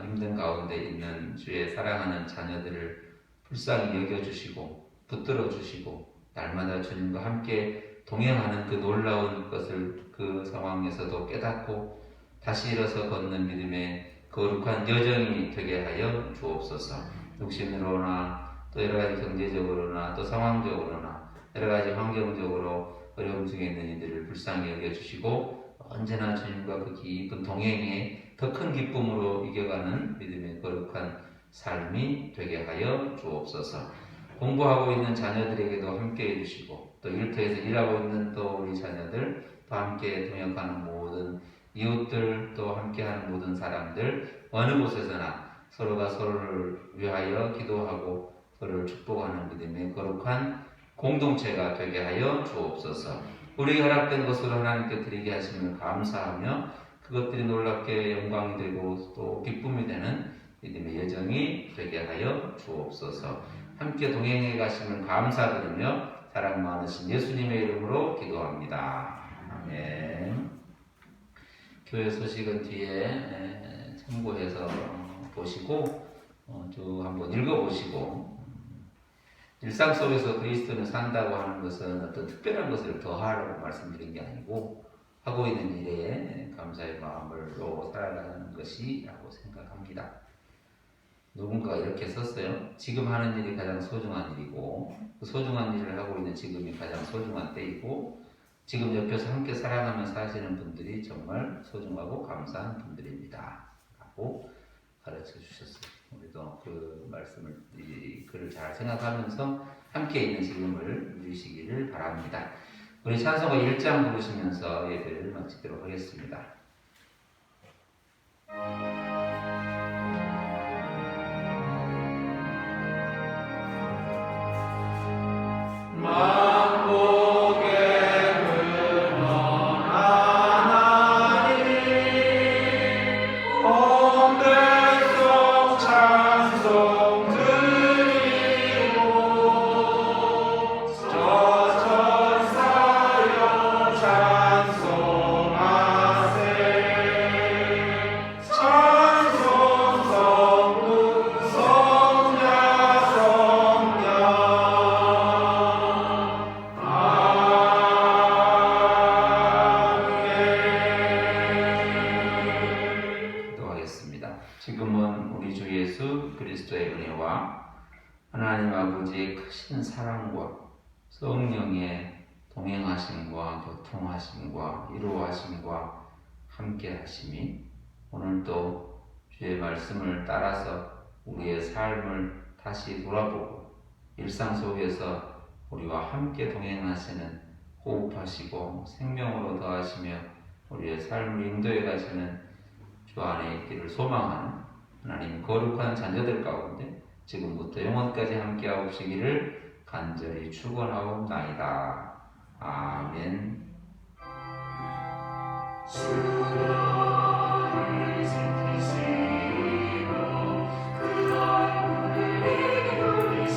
[SPEAKER 1] 힘든 가운데 있는 주의 사랑하는 자녀들을 불쌍히 여겨주시고 붙들어 주시고 날마다 주님과 함께 동행하는 그 놀라운 것을 그 상황에서도 깨닫고 다시 일어서 걷는 믿음의 거룩한 여정이 되게 하여 주옵소서. 육신으로나 또 여러 가지 경제적으로나 또 상황적으로나 여러 가지 환경적으로 어려움 중에 있는 이들을 불쌍히 여겨주시고 언제나 주님과 그 깊은 동행에 더 큰 기쁨으로 이겨가는 믿음의 거룩한 삶이 되게 하여 주옵소서. 공부하고 있는 자녀들에게도 함께 해주시고 또 일터에서 일하고 있는 또 우리 자녀들 또 함께 동역하는 모든 이웃들 또 함께하는 모든 사람들 어느 곳에서나 서로가 서로를 위하여 기도하고 서로를 축복하는 믿음의 거룩한 공동체가 되게 하여 주옵소서. 우리 허락된 것으로 하나님께 드리게 하심을 감사하며 그것들이 놀랍게 영광이 되고 또 기쁨이 되는 믿음의 여정이 되게 하여 주옵소서. 함께 동행해 가심을 감사드리며 사랑 많으신 예수님의 이름으로 기도합니다. 아멘. 교회 소식은 뒤에 참고해서 보시고 쭉 한번 읽어보시고 일상 속에서 그리스도는 산다고 하는 것은 어떤 특별한 것을 더하라고 말씀드린 게 아니고 하고 있는 일에 감사의 마음으로 살아가는 것이라고 생각합니다. 누군가가 이렇게 썼어요. 지금 하는 일이 가장 소중한 일이고 그 소중한 일을 하고 있는 지금이 가장 소중한 때이고 지금 옆에서 함께 살아가며 사시는 분들이 정말 소중하고 감사한 분들입니다. 라고 가르쳐 주셨어요. 우리도 그 말씀을, 이 글을 잘 생각하면서 함께 있는 지금을 누리시기를 바랍니다. 우리 찬송가 1장 부르시면서 예배를 마치도록 하겠습니다. 지금은 우리 주 예수 그리스도의 은혜와 하나님 아버지의 크신 사랑과 성령의 동행하심과 교통하심과 이루어하심과 함께하심이 오늘도 주의 말씀을 따라서 우리의 삶을 다시 돌아보고 일상 속에서 우리와 함께 동행하시는 호흡하시고 생명으로 더하시며 우리의 삶을 인도해 가시는 주 안에 있기를 소망하는 하나님 거룩한 자녀들 가운데 지금부터 영원까지 함께하옵시기를 간절히 축원하옵나이다. 아멘.